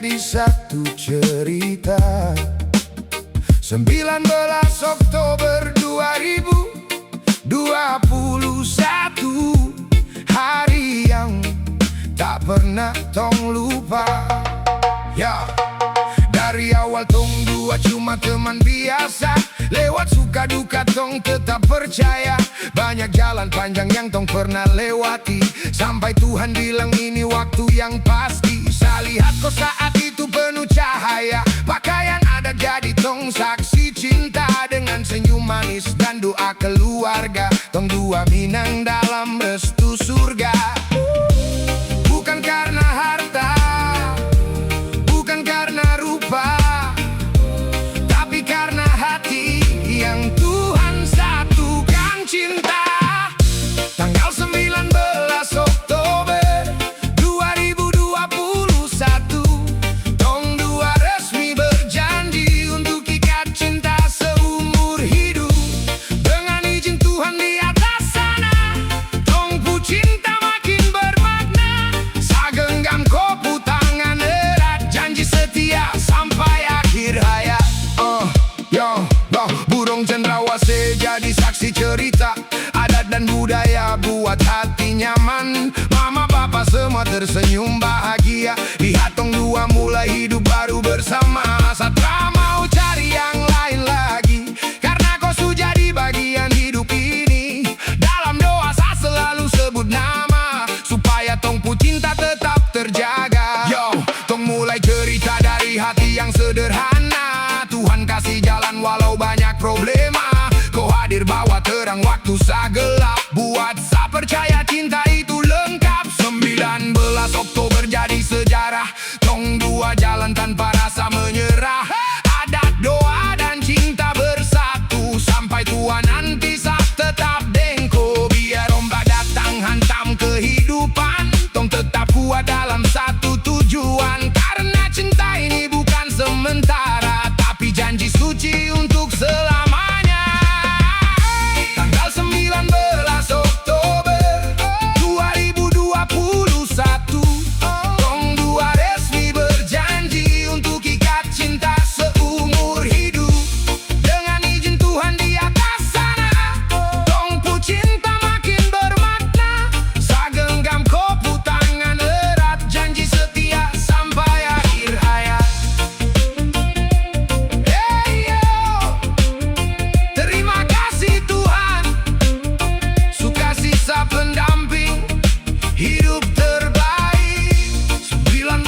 jadi satu cerita. 19 Oktober 2021, hari yang tak pernah tong lupa. Ya, dari awal tong dua cuma teman biasa. Lewat suka duka tong tetap percaya. Banyak jalan panjang yang tong pernah lewati, sampai Tuhan bilang ini waktu yang pasti. Saya lihat kau saat itu penuh cahaya, pakaian ada jadi tong saksi cinta. Dengan senyum manis dan doa keluarga, tong dua minang dalam restu surga. Bukan karena harta, bukan karena rupa, tapi karena hati yang Tuhan satukan cinta. Tanggal 19 Oktober 2021, tong dua resmi berjanji untuk ikat cinta seumur hidup. Dengan izin Tuhan di atas sana, tong pu cinta makin bermakna. Sagenggam kopu tangan erat, janji setia sampai akhir hayat. Burung cendrawasih jadi saksi cerita. Adat dan budaya buat hati nyaman. Mama papa semua tersenyum bahagia. Lihat tong dua mulai hidup baru bersama. Satra mau cari yang lain lagi, karena kau sudah jadi bagian hidup ini. Dalam doa saya selalu sebut nama, supaya tong pu cinta tetap terjaga. Yo, tong mulai cerita dari hati yang sederhana. Tuhan kasih jalan walau banyak problema. Kau hadir bawa terang waktu sa gelap, buat sa percaya cinta itu lengkap. 19 Oktober jadi sejarah, tong dua jalan tanpa rasa menyerah. Adat, doa dan cinta bersatu, sampai tua nanti sa tetap dengko. Biar ombak datang hantam kehidupan, tong tetap kuat dalam satu tujuan. Karena cinta ini bukan sementara, tapi janji suci untuk selamanya. Tanggal 19 Oktober 2021, tong dua resmi berjanji untuk ikat cinta seumur hidup. Dengan izin Tuhan di atas sana, tong pu cinta makin bermakna. Sagenggam kopu tangan erat, janji setia sampai akhir hayat. Hey yo, terima kasih Tuhan, suka sisa pendamping hidup terbaik. 19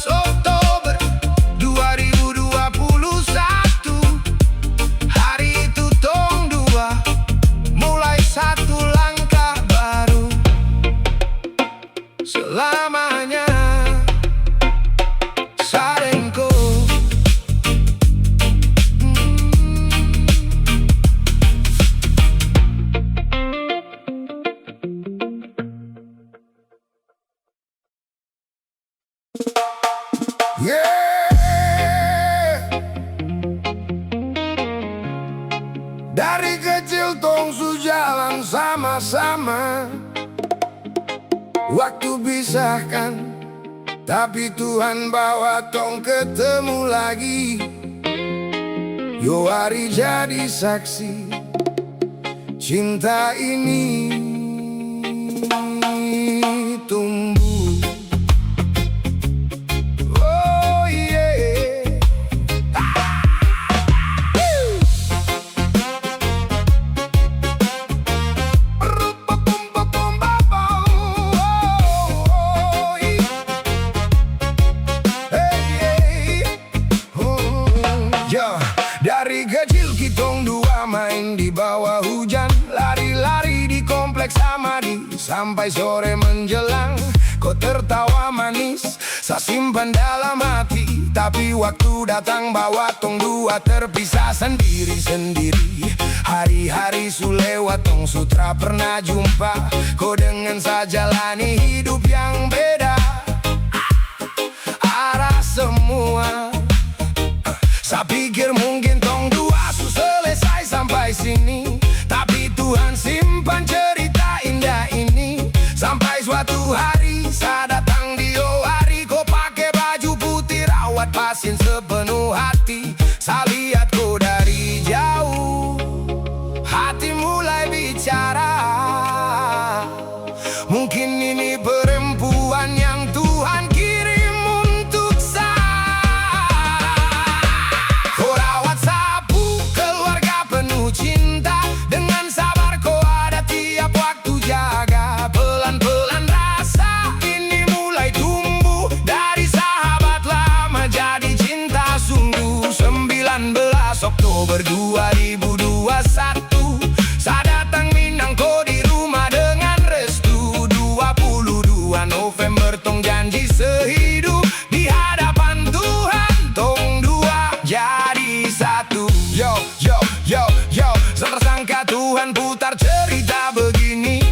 Oktober 2021, hari itu tong dua mulai satu langkah baru. Selamanya Sarengko. Yeah. Dari kecil tong sujalan sama-sama. Waktu pisahkan, tapi Tuhan bawa tong ketemu lagi. Yo, hari jadi saksi cinta ini tumbuh. Oh yeah. Dari kecil kitong dua main di bawah hujan, lari-lari di kompleks Amadi sampai sore menjelang. Kau tertawa manis, saya simpan dalam hati. Tapi waktu datang bawa tong dua terpisah sendiri-sendiri. Hari-hari su lewat tong sutra pernah jumpa. Kau dengan saya jalani hidup yang beda. Arah semua, saya pikir mungkin tong dua su selesai sampai sini. Tapi Tuhan simpan cerita indah ini. Sampai suatu hari saya datang di Ohari, kau pakai baju putih raw Mungkin ini perempuan yang Tuhan kirim untuk saya. Kau rawat sapu keluarga penuh cinta, dengan sabar kau ada tiap waktu jaga. Pelan-pelan rasa ini mulai tumbuh, dari sahabat lama jadi cinta sungguh. 19 Oktober 2021, saya datang minang kau di rumah dengan restu. 22 November tong janji sehidup, di hadapan Tuhan tong dua jadi satu. Yo, yo, yo, yo, tersangka Tuhan putar cerita begini.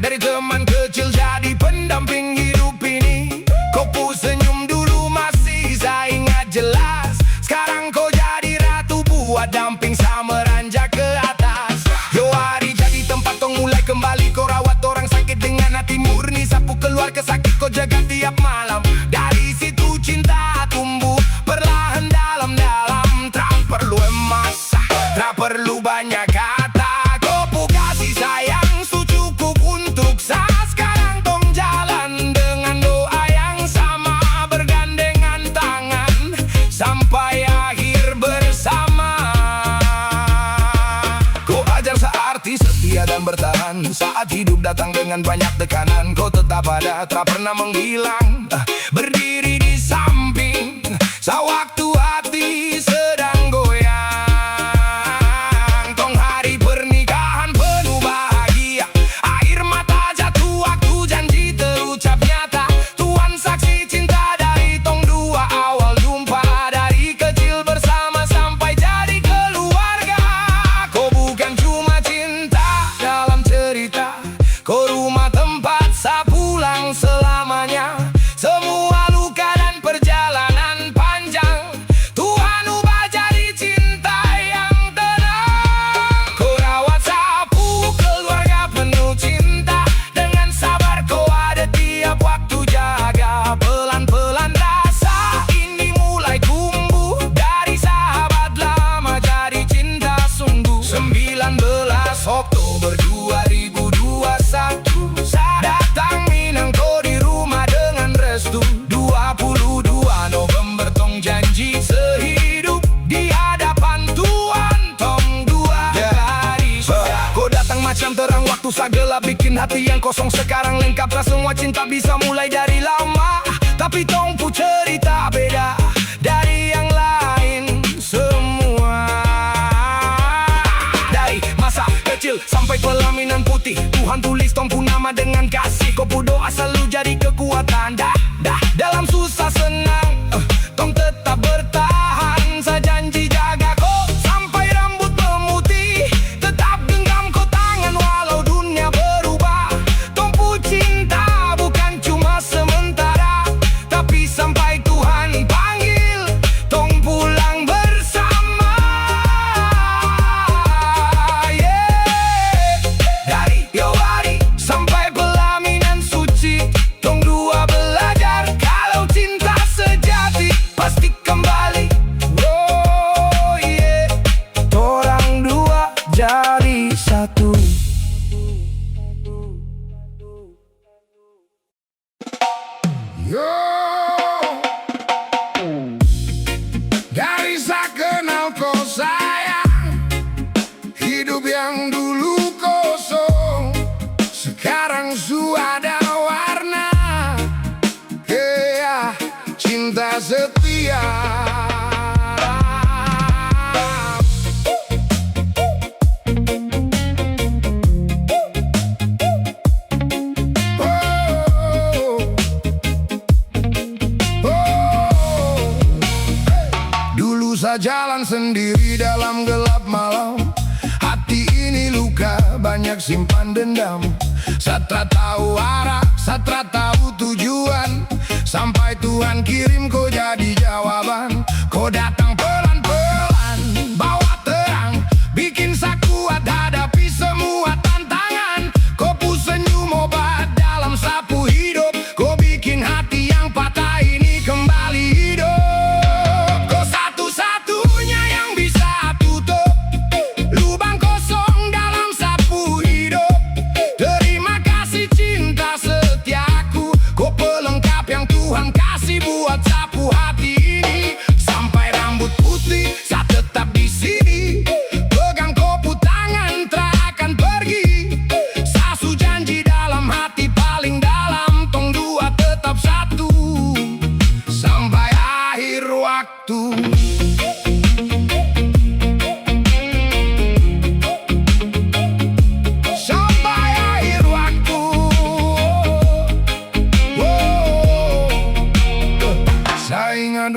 Dari teman kecil jadi pendamping hidup ini. Kau pun senyum dulu masih saya ingat jelas. Sekarang kau jadi ratu buat damping sama ranjak ke atas. Yo, hari jadi tempat tong mulai kembali. Kau rawat orang sakit dengan hati murni, sapu keluar kesakit kau jaga tiap malam. Dari situ cinta tumbuh perlahan dalam-dalam. Tak perlu emas, tak perlu banyak kata. Kau pu kasih sayang su cukup untuk saya. Sekarang tong jalan dengan doa yang sama, bergandengan tangan sampai akhir bersama. Kau ajar searti setia dan bertahan saat hidup datang dengan banyak tekanan. Kau tetap ada, tak pernah menghilang, berdiri di samping sewaktu hati sedang goyang. Tong hari pernikahan penuh bahagia, air mata jatuh waktu janji terucap nyata. Tuhan saksi cinta dari tong dua awal jumpa, dari kecil bersama sampai jadi keluarga. Kau bukan cuma cinta dalam cerita, kau rumah tempat saya pulang selamanya. Semua luka dan perjalanan panjang, Tuhan ubah jadi cinta yang tenang. Kau rawat sapu keluarga penuh cinta, dengan sabar kau ada tiap waktu jaga. Pelan-pelan rasa ini mulai tumbuh, dari sahabat lama jadi cinta sungguh. 19 Oktober 2021, saya datang minang kau di rumah dengan restu. 22 November tong janji sehidup, di hadapan Tuhan tong dua dari surga. Kau datang macam terang waktu saya gelap, bikin hati yang kosong sekarang lengkap. Tak semua cinta bisa mulai dari lama, tapi tong pu cerita beda dari yang lain semua. Dari masa kecil sampai pelaminan putih, Tuhan tulis tong pu nama dengan kasih. Kau pu doa selalu jadi kekuatan. Dalam susah senang, tong tetap bertahan. Saya janji jaga kau sampai rambut memutih, tetap genggam kau tangan walau dunia berubah. Tong pu cinta bukan cuma sementara, tapi sampai Tuhan panggil tong pulang bersama. Yeah. Dari hari sampai pelaminan suci, tong dua belajar kalau cinta sejati pasti kembali. Oh yeah, torang dua jadi satu. Yo, dari saya kenal kau sayang, hidup yang dulu kosong sekarang sudah ada warna. Yeah, cinta setia. Dulu saya jalan sendiri dalam gelap malam, hati ini luka banyak simpan dendam. Saya tak tahu arah, saya tak tahu tujuan, sampai Tuhan kirim kau jadi jawaban. Kau datang pelan-pelan, bawa terang, bikin saya kuat hadapi semua tantangan. Kau pu senyum obat dalam sapu hidup, kau bikin hati yang patah ini kembali hidup. Kau satu-satunya yang bisa tutup lubang kosong dalam sapu hidup. Terima kasih cinta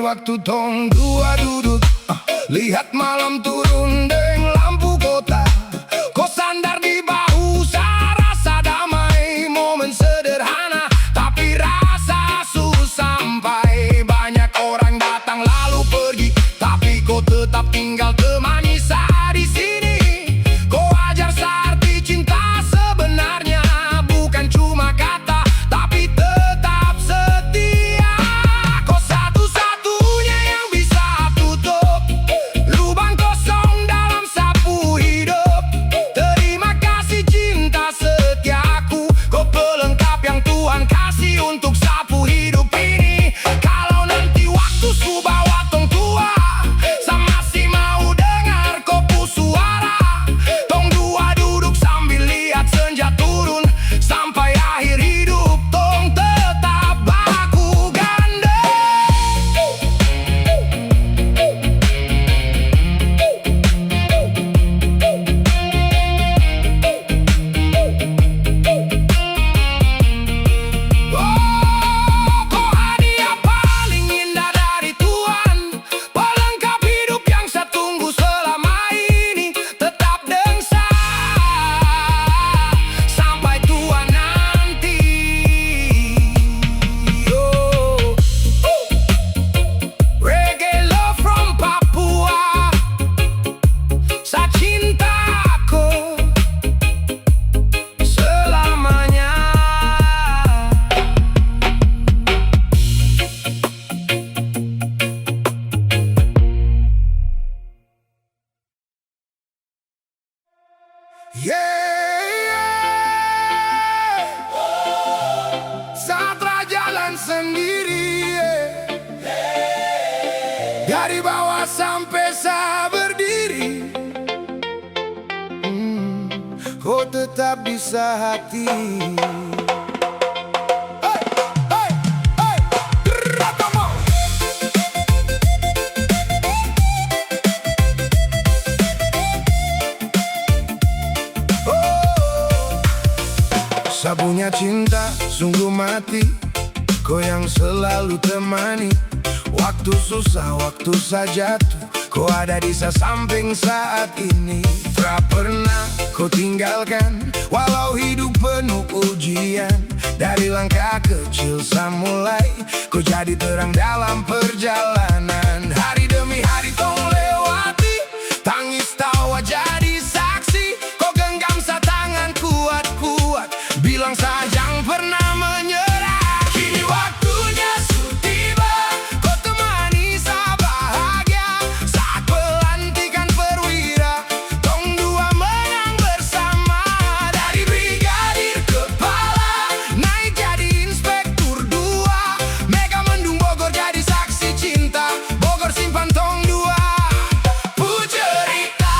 waktu tong dua duduk, lihat malam turun deng lampu kota. Kau sandar di bahu, rasa damai. Momen sederhana, tapi rasa susah sampai. Banyak orang datang lalu pergi, tapi kau tetap tinggal temani saat di sini. Kau ajar searti cinta sebenarnya, bukan cuma kata, tapi tetap setia. Kau satu-satunya yang bisa tutup lubang kosong dalam sapu hidup. Terima kasih cinta setiaku, kau pelengkap yang Tuhan kasih untuk sapu hidup ini. Kalau nanti waktu su bawa tong tua, saya masih mau dengar kopu suara. Tong dua duduk sambil lihat senja turun, sampai akhir hidup tong tetap baku gandeng. Oh, kau hadiah paling indah dari Tuhan, pelengkap hidup yang saya tunggu selama ini. Tetap dengsa sampai tua nanti. Oh, reggae love from Papua, saya cinta kau selamanya. Saat jalan sendiri, dari bawah sampai saya berdiri, kau tetap bisa hati. Hey, hey, hey, Ratomo. Sapunya cinta sungguh mati, kau yang selalu temani. Waktu susah, waktu saya jatuh, kau ada di samping saat ini. Tak pernah kau tinggalkan, walau hidup penuh ujian. Dari langkah kecil saya mulai, kau jadi terang dalam perjalanan. Hari demi hari tong lewati, tangis tawa jadi saksi. Kau genggam sa tangan kuat-kuat, bilang saya jangan pernah menyerah. Kini waktunya sudah tiba, kau temani saya bahagia. Saat pelantikan perwira, tong dua menang bersama. Dari brigadir kepala, naik jadi inspektur dua. Mega Mendung Bogor jadi saksi cinta, Bogor simpan tong dua. Pucerita.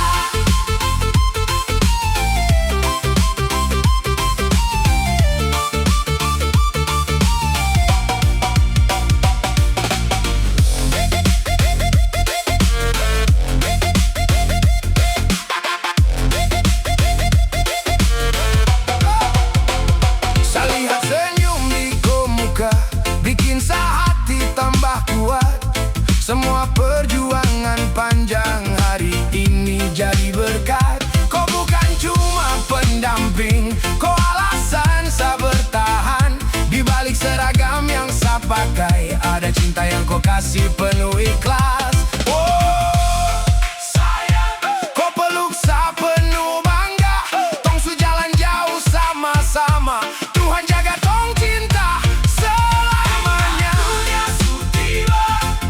Saya lihat senyum di kau muka, bikin sa hati tambah kuat. Semua perjuangan panjang hari ini jadi berkat. Kau bukan cuma pendamping, kau alasan saya bertahan. Di balik seragam yang saya pakai, ada cinta yang kau kasih penuh ikhlas. Oh, sayang, kau peluk saya penuh bangga. Tong su jalan jauh sama-sama, Tuhan jaga tong cinta selamanya.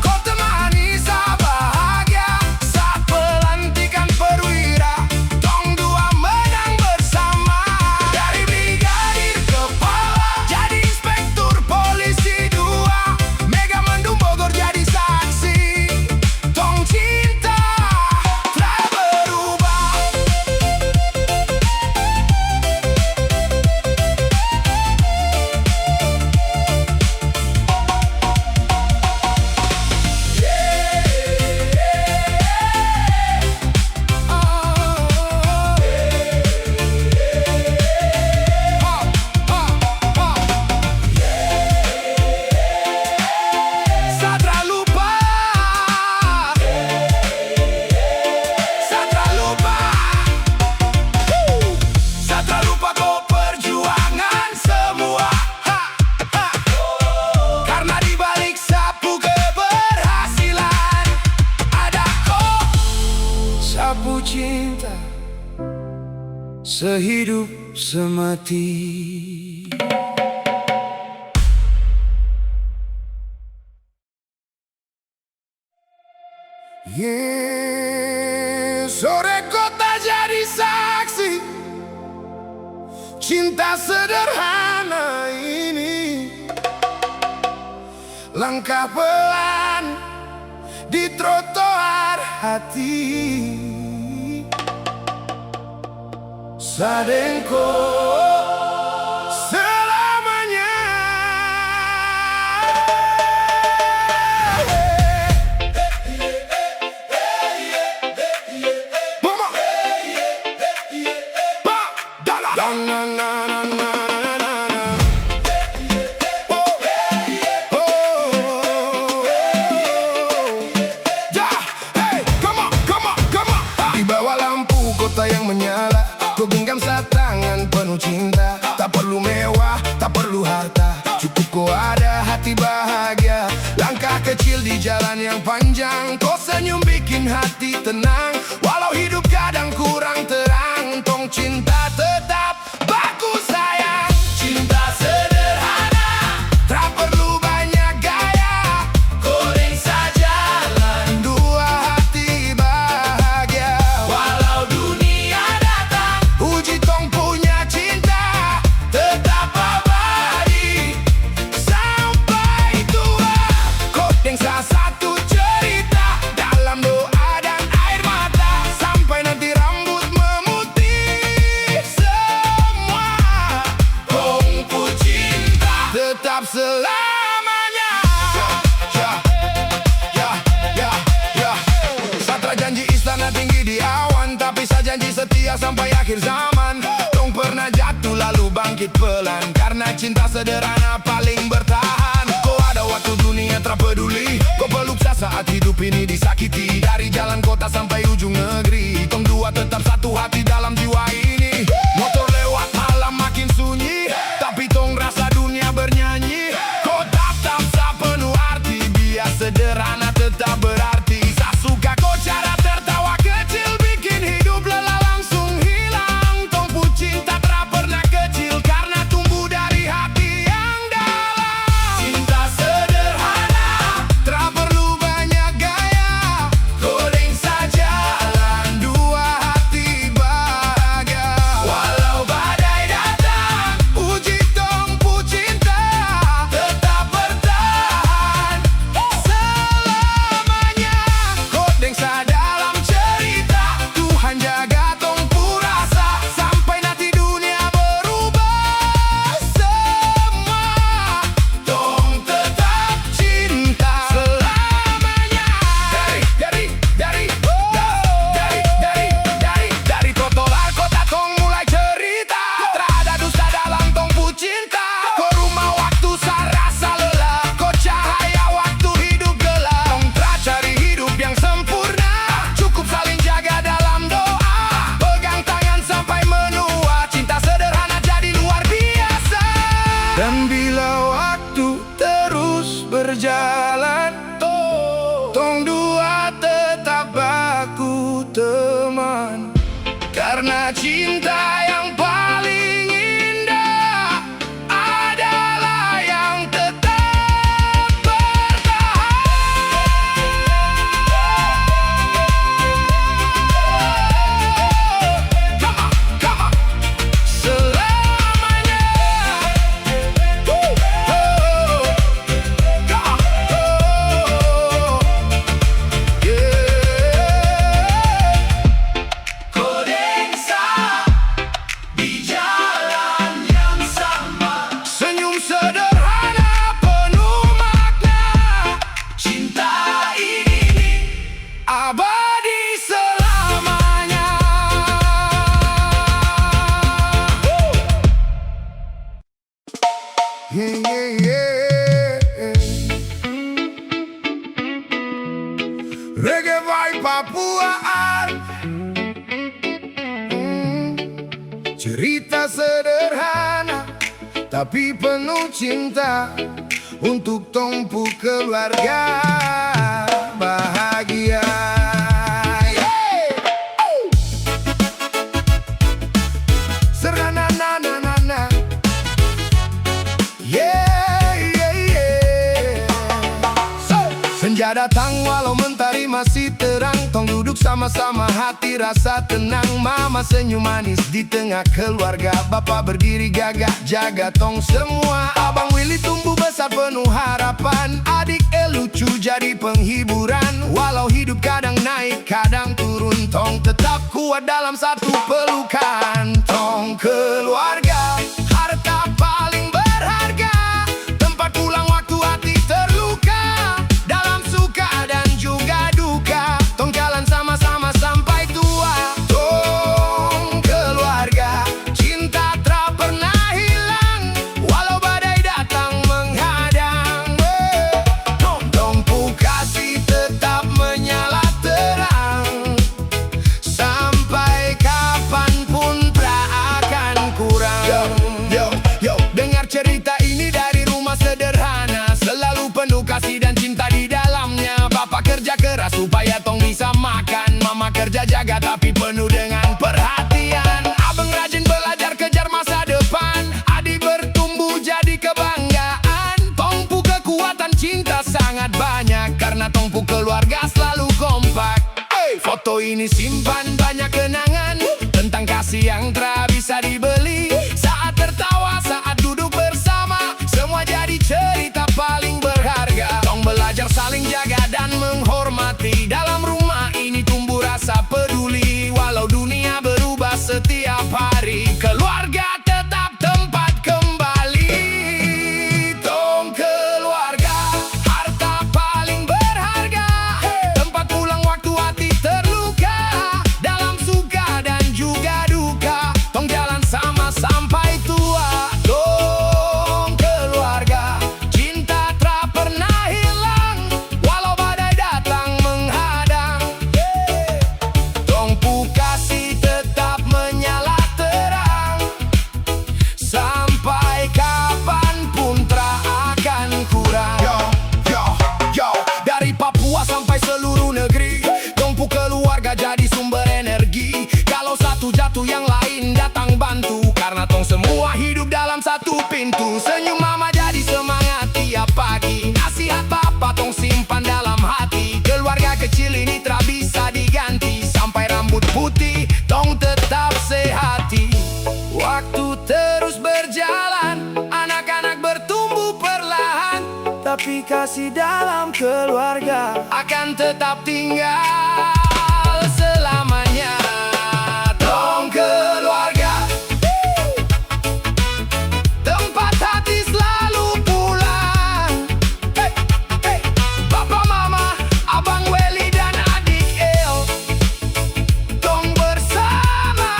Kau temani saya bahagia, saat pelantikan perwira, tong dua menang bersama. Dari brigadir kepala, jadi inspektur polisi dua. Mega Mendung Bogor jadi saksi. semati. Sore kota jadi saksi cinta sederhana ini. Langkah pelan di trotoar hati. Sadengko selamanya. Mama Pa Dala na na na na na na. Oh oh ja. Hey, come on, come on, come on. Di bawah lampu kota yang menyala, ku genggam saat tangan penuh cinta. Tak perlu mewah, tak perlu harta, cukup kau ada hati bahagia. Langkah kecil di jalan yang panjang, kau senyum bikin hati tenang. Walau hidup kadang kurang terang, tong cinta tetap bagus sayang. Cinta sederhana, tak perlu banyak gaya. Goreng saja jalan dua hati bahagia. Walau dunia datang, uji tong punya cinta tetap abadi sampai tua. Kodeng salah satu cerita dalam doa dan air mata, sampai nanti rambut memutih semua. Tongku cinta tetap selamanya. Ya, ya, ya, ya. Satra janji istana tinggi di awan, tapi saya janji setia sampai akhir zaman. Tong pernah jatuh lalu bangkit pelan, karena cinta sederhana paling bertahan. Kau ada waktu dunia tak peduli, kau peluk saya saat hidup ini disakiti. Dari jalan kota sampai ujung negeri, tong dua tetap satu hati dalam jiwa ini. Motor lewat malam makin sunyi, tapi tong rasa dunia bernyanyi. Kau tatap sa penuh arti, biar sederhana tetap berarti. Saya suka kau cara tertawa kecil, bikin hidup lelah langsung hilang. Tong pu cinta tak pernah kecil, karena tumbuh dari hati yang dalam. Cinta sederhana, tak perlu banyak gaya. Goreng saja jalan dua hati bahagia. Walau badai datang, uji tong pu cinta tetap bertahan selamanya. Kodeng sa dalam cerita, Tuhan jaga tong pu rasa, sampai nanti dunia berubah semua. Tong tetap cinta selamanya. Dari trotoar kota tong mulai cerita. Tak ada dusta dalam tong pu cinta. Kau rumah waktu saya rasa lelah, kau cahaya waktu hidup gelap. Tong tak cari hidup yang sempurna, cukup saling jaga dalam doa. Pegang tangan sampai menua, cinta sederhana jadi luar biasa. Dan bila waktu terus berjalan, tong dua tetap baku teman. Karena cinta yang paling indah adalah yang tetap bertahan. Come on, come on. Selamanya. Oh, come on. Yeah. Kodeng sa di jalan yang sama. Senyum sederhana penuh makna. Cinta ini abadi selamanya. Yeah, yeah, yeah. Reggae vibe Papuaan. Cerita sederhana tapi penuh cinta, untuk tumpu keluarga bahagia. Yeay! Oh! Seranana Senja datang walau mentari masih terang, tong duduk sama-sama hati rasa tenang. Mama senyum manis di tengah keluarga, Bapak berdiri gagah jaga tong semua. Abang Willy tumbuh besar penuh harapan, adik lucu jadi penghiburan. Walau hidup kadang naik kadang turun, tong tetap kuat dalam satu pelukan. Tong keluarga, harta paling berharga, tempat pulang waktu hati terluka. Dalam suka dan juga duka, tong jalan sama-sama sampai tua. Tong keluarga, cinta tak pernah hilang, walau badai datang menghadang. Tong kasih tetap menyala terang, sampai kapanpun tak akan kurang. Yo, dengar cerita ini dari rumah sederhana, selalu penuh kasih dan cinta di dalamnya. Bapak kerja keras supaya tong bisa makan, mama kerja jaga tapi penuh dengan perhatian. Abang rajin belajar kejar masa depan, adik bertumbuh jadi kebanggaan. Tongpu kekuatan cinta sangat banyak, karena tongpu keluarga selalu kompak. Foto ini simpan banyak kenangan tentang kasih yang tak bisa dibeli. Saat tertawa, saat duduk bersama, semua jadi cerita paling berharga. Tong belajar saling jaga dan menghormati, dalam rumah ini tumbuh rasa peduli. Walau dunia berubah setiap hari, keluarga tetap tempat kembali. Tong keluarga, harta paling berharga, tempat pulang waktu hati terluka. Dalam suka dan juga duka, tong jalan sama sampai tua. Tong keluarga, cinta tak pernah hilang, walau badai datang menghadang. Tongpu kasih tetap menyala terang, sampai kapanpun tak akan kurang. Yo, dari Papua sampai seluruh negeri, tongpu keluarga jadi sumber energi. Kalau satu jatuh yang lain datang bantu, karena tong semua hidup dalam satu pintu. Senyum mama jadi semangat tiap pagi, nasihat bapak tong simpan dalam hati. Keluarga kecil ini tak bisa diganti, sampai rambut putih tong tetap sehati. Waktu terus berjalan, anak-anak bertumbuh perlahan, tapi kasih dalam keluarga akan tetap tinggal selamanya. Tong keluarga, tempat hati selalu pulang. Bapak mama, abang Weli dan adik El, tong bersama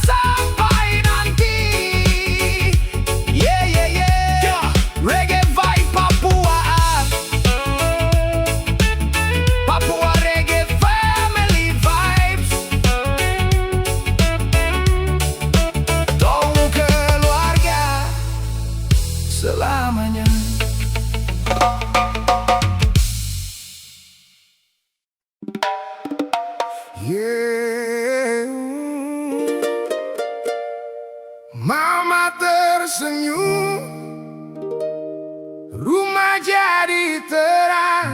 sampai nanti. Yeah. Reggae vibe Papua, Papua reggae family vibes. Tong keluarga selamanya. Yeah. Mama tersenyum, rumah jadi terang.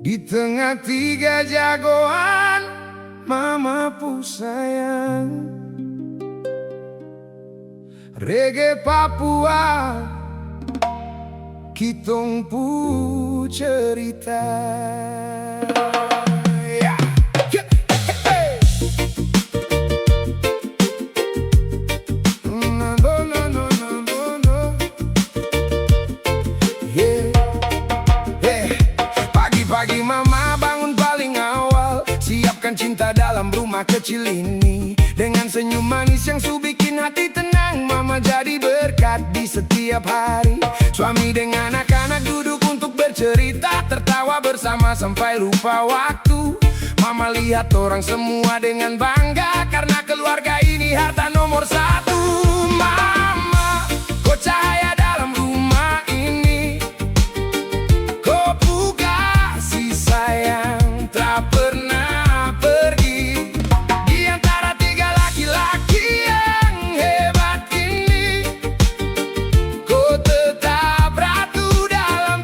Di tengah tiga jagoan, mama pu sayang. Reggae Papua, kitong pu cerita. Pagi-pagi mama bangun paling awal, siapkan cinta dalam rumah kecil ini. Dengan senyum manis yang bikin hati tenang, mama jadi berkat di setiap hari. Suami dengan anak-anak duduk untuk bercerita, tertawa bersama sampai lupa waktu. Mama lihat orang semua dengan bangga, karena keluarga ini harta nomor satu. Mama, kau cahaya dalam rumah ini, kau pu kasih sayang tak pernah pergi. Di antara tiga laki-laki yang hebat ini, kau tetap ratu dalam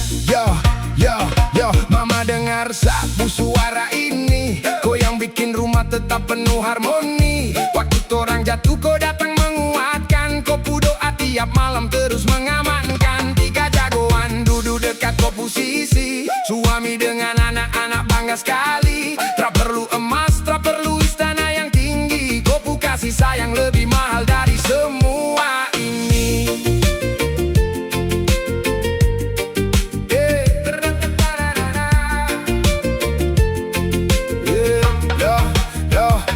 Yo, yo, yo, mama dengar sapu suara ini. Kau yang bikin rumah tetap penuh harmoni. Waktu torang jatuh kau datang menguatkan. Kau doa tiap malam terus mengamankan. Tiga jagoan duduk dekat kau posisi. Suami dengan anak-anak bangga sekali. Tak perlu emas, tak perlu istana yang tinggi. Kau kasih sayang lebih mahal dari semua ini.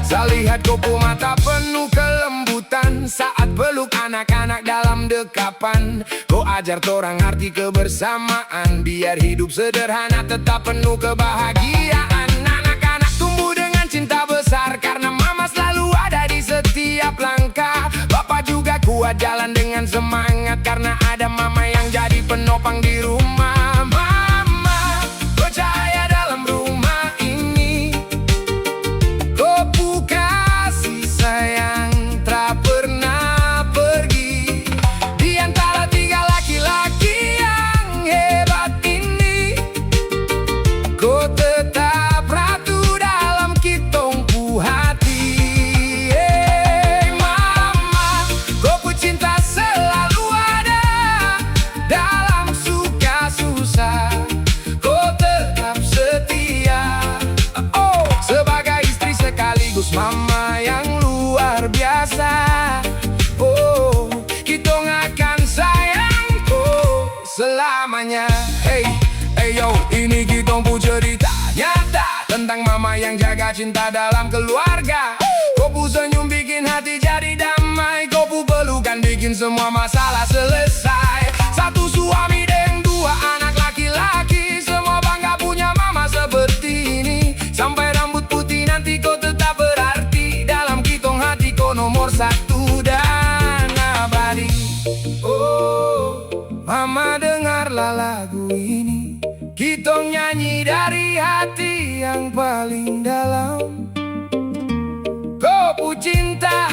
Saya lihat kau mata penuh kelembutan saat peluk anak-anak dalam dekapan. Kau ajar torang arti kebersamaan, biar hidup sederhana tetap penuh kebahagiaan. Anak-anak tumbuh dengan cinta besar karena mama selalu ada di setiap langkah. Bapak juga kuat jalan dengan semangat karena ada mama yang jadi penopang di rumah. Mama percaya dalam rumah ini. Kau kasih sayang tak pernah pergi. Di antara tiga laki-laki yang hebat ini, kau tetap ratu dalam kitongku hati. Mama, kau cinta selalu ada dalam suka susah. Kau tetap setia. Oh, sebagai istri sekaligus mama yang luar biasa. Oh, kita akan sayang kau selamanya. Hey, hey yo, ini kita cerita nyata tentang mama yang jaga cinta dalam keluarga. Kau senyum bikin hati jadi damai. Kau pelukan bikin semua masalah selesai. Satu suami dan dua anak laki-laki, semua bangga punya mama seperti ini. Sampai rambut putih nanti kau tetap berarti dalam kitong hati. Kau nomor satu dan abadi. Oh, mama dengarlah lagu ini. Kitong nyanyi dari hati yang paling dalam. Kau cinta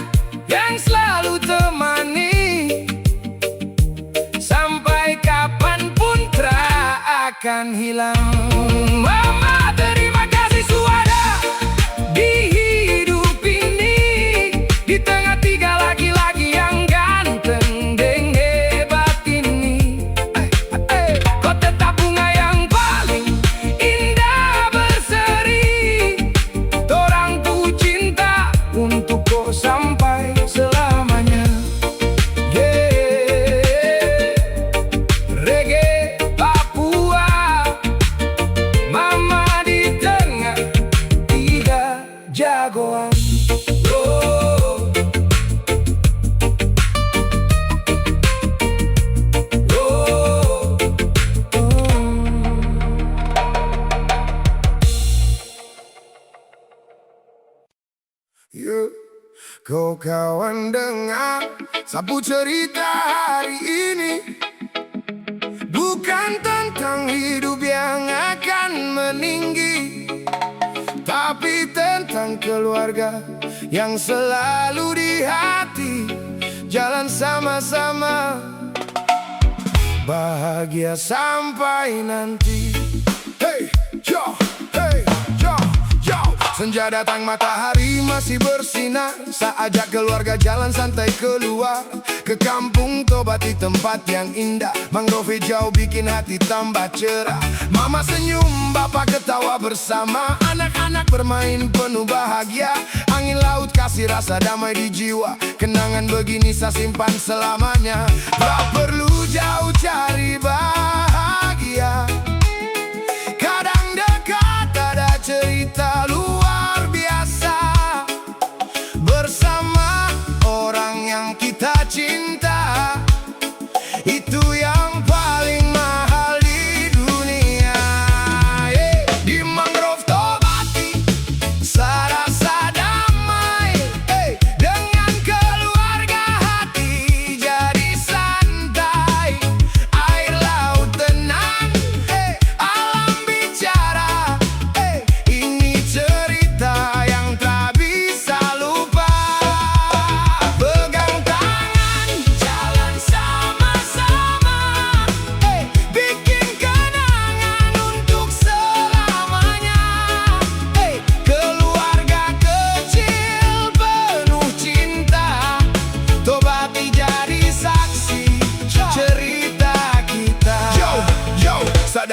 yang selalu temani sampai kapanpun tak akan hilang. Mama terima kasih suara di hidup ini. Di tengah tiga laki-laki yang ganteng dan hebat ini, kau tetap bunga yang paling indah berseri. Torang ku cinta untuk kau sampai selamanya. Yeah, reggae Papua, mama di tengah tiga jagoan. Oh, oh, yeah. Kau kawan dengar sapu cerita hari ini, bukan tentang hidup yang akan meninggi, tapi tentang keluarga yang selalu di hati. Jalan sama-sama, bahagia sampai nanti. Hey, yo, hey, yo, yo. Senja datang matahari masih bersinar. Saya ajak keluarga jalan santai keluar ke kampung Tobat di tempat yang indah. Mangrove hijau bikin hati tambah cerah. Mama senyum, bapak ketawa bersama. Anak-anak bermain penuh bahagia. Angin laut kasih rasa damai di jiwa. Kenangan begini saya simpan selamanya. Tak perlu jauh cari bahagia. Kadang dekat ada cerita luar biasa. Bersama orang yang kita cinta, itu yang paling mahal di dunia. Di mangrove Tobati saya rasa damai. Dengan keluarga hati jadi santai. Air laut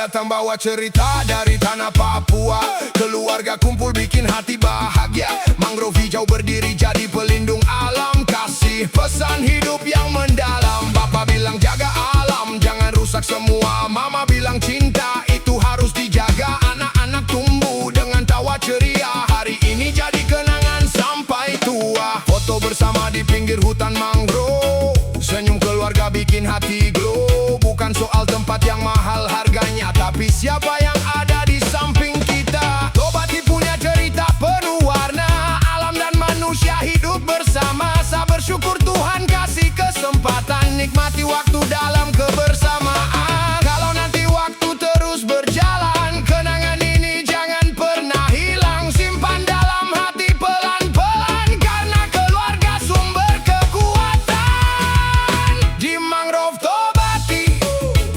datang bawa cerita dari tanah Papua. Keluarga kumpul bikin hati bahagia. Mangrove hijau berdiri jadi pelindung alam. Kasih pesan hidup yang mendalam. Bapa bilang jaga alam, jangan rusak semua. Mama bilang cinta itu harus dijaga. Anak-anak tumbuh dengan tawa ceria. Hari ini jadi kenangan sampai tua. Foto bersama di pinggir hutan mangrove. Senyum keluarga bikin hati glow. Bukan soal tempat yang mahal harganya, tapi siapa yang ada di samping kita. Tobati punya cerita penuh warna. Alam dan manusia hidup bersama. Saya bersyukur Tuhan kasih kesempatan. Nikmati waktu dalam kebersamaan. Kalau nanti waktu terus berjalan, kenangan ini jangan pernah hilang. Simpan dalam hati pelan-pelan, karena keluarga sumber kekuatan. Di mangrove Tobati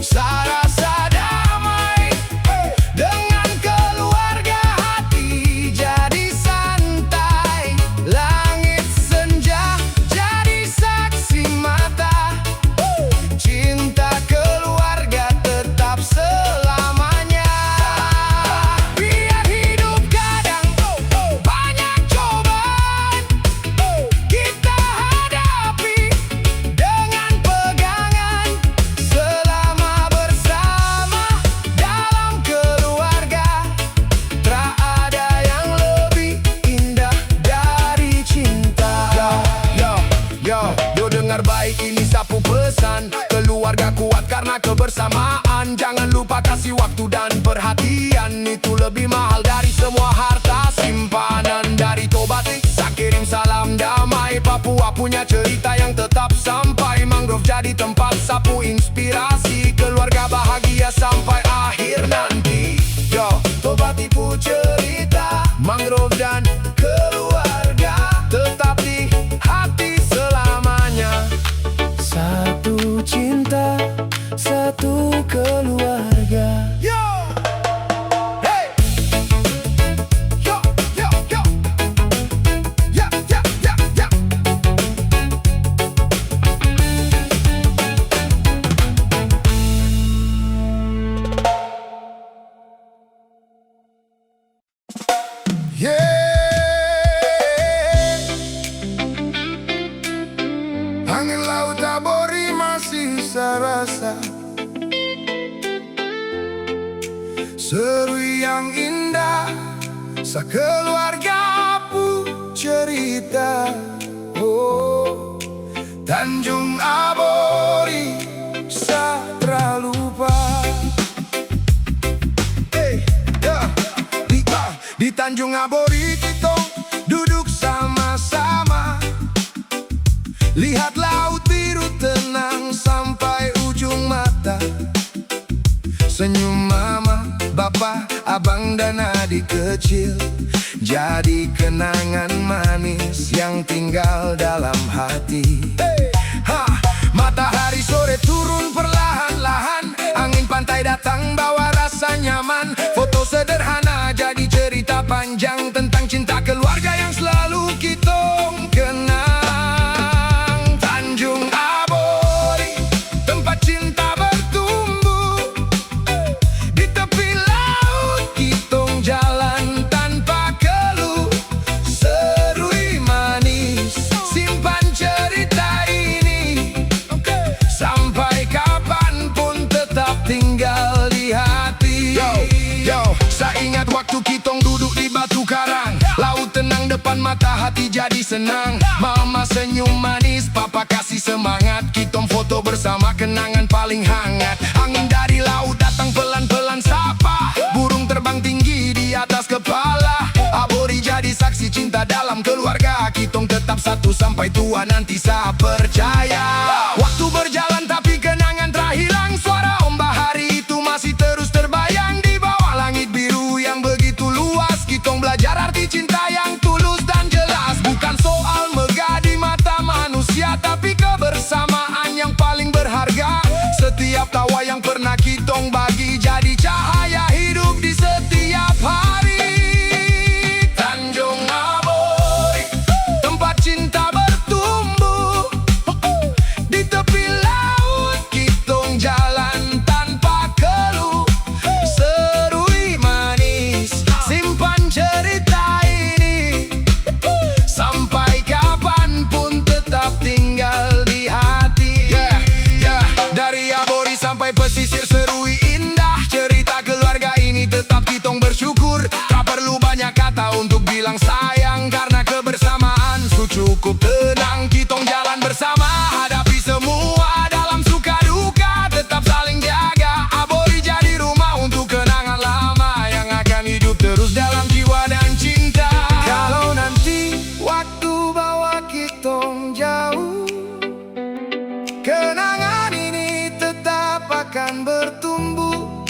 saya rasa damai. Dengan keluarga hati jadi santai. Langit senja jadi saksi mata. Cinta keluarga tetap selamanya. Biar hidup kadang banyak cobaan, kita hadapi dengan pegangan. Selama bersama dalam keluarga, tak ada yang lebih indah dari cinta. Yo, dengar baik ini sapu pesan. Keluarga kuat karena kebersamaan. Jangan lupa kasih waktu dan perhatian. Itu lebih mahal dari semua harta. Simpanan dari Tobati, saya kirim salam damai. Papua punya cerita yang tetap sampai. Mangrove jadi tempat sapu inspirasi. Keluarga bahagia sampai akhir nanti. Yo, Tobati pu cerita. Mangrove dan keluarga tetap di hati selamanya. Satu cinta, satu keluarga. Yo! Hey! Yo, yo, yo! Ya, ya, ya, ya! Angin laut Abori masih serasa. Seru yang indah, sekeluarga pu cerita. Oh, Tanjung Abori tak lupa. Di Tanjung Abori kita duduk sama-sama. Lihat laut biru tenang sampai ujung mata. Senyum mama, bapa, abang dan adik kecil jadi kenangan manis yang tinggal dalam hati. Matahari sore turun perlahan-lahan. Angin pantai datang bawa rasa nyaman. Foto sederhana jadi cerita panjang tentang cinta keluarga yang selalu kita kenang. Tanjung Abori, tempat cinta bertumbuh. Di tepi laut kita jalan tanpa keluh. Serui manis, simpan cerita ini. Sampai kapanpun tetap tinggal di hati. Yo, saya ingat waktu kita duduk di batu karang. Laut tenang depan mata, hati jadi senang. Mama senyum manis, papa kasih semangat. Kita foto bersama, kenangan paling hangat. Angin dari laut datang pelan-pelan sapa. Burung terbang tinggi di atas kepala. Abori jadi saksi cinta dalam keluarga. Kita tetap satu sampai tua nanti, saya percaya. Waktu berjalan tapi kenangan tak hilang. Suara ombak hari itu masih terus terbayang. Di bawah langit biru yang begitu luas, kita belajar arti cinta yang tulus dan jelas. Bukan soal megah di mata manusia, tapi kebersamaan yang paling berharga. Setiap tawa yang pernah kita bagi jadi cahaya hidup di setiap hari. Tanjung Abori, tempat cinta bertumbuh. Di bilang sayang karena kebersamaan. Su cukup tenang, kitong jalan bersama, hadapi semua dalam suka duka, tetap saling jaga. Abori jadi rumah untuk kenangan lama yang akan hidup terus dalam jiwa dan cinta. Kalau nanti waktu bawa kitong jauh, kenangan ini tetap akan bertumbuh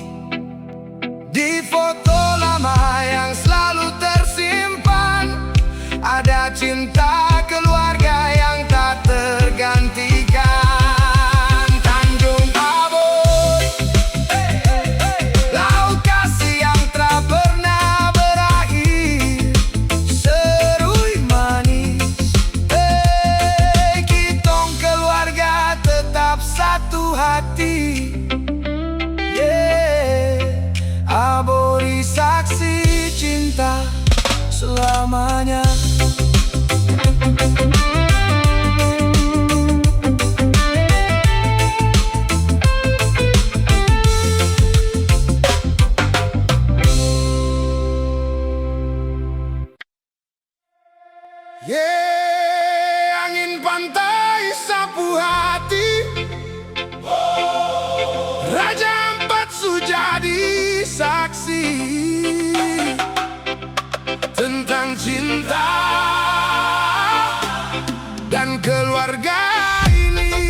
di foto lama yang selalu tersimpan. Ada cinta keluarga yang tak tergantikan. Tanjung Abori, laut kasih yang tak pernah berakhir, serui manis. Kitong keluarga tetap satu hati. Abori saksi cinta selamanya. Angin pantai sapu hati, Raja Ampat sujadi saksi tentang cinta dan keluarga ini.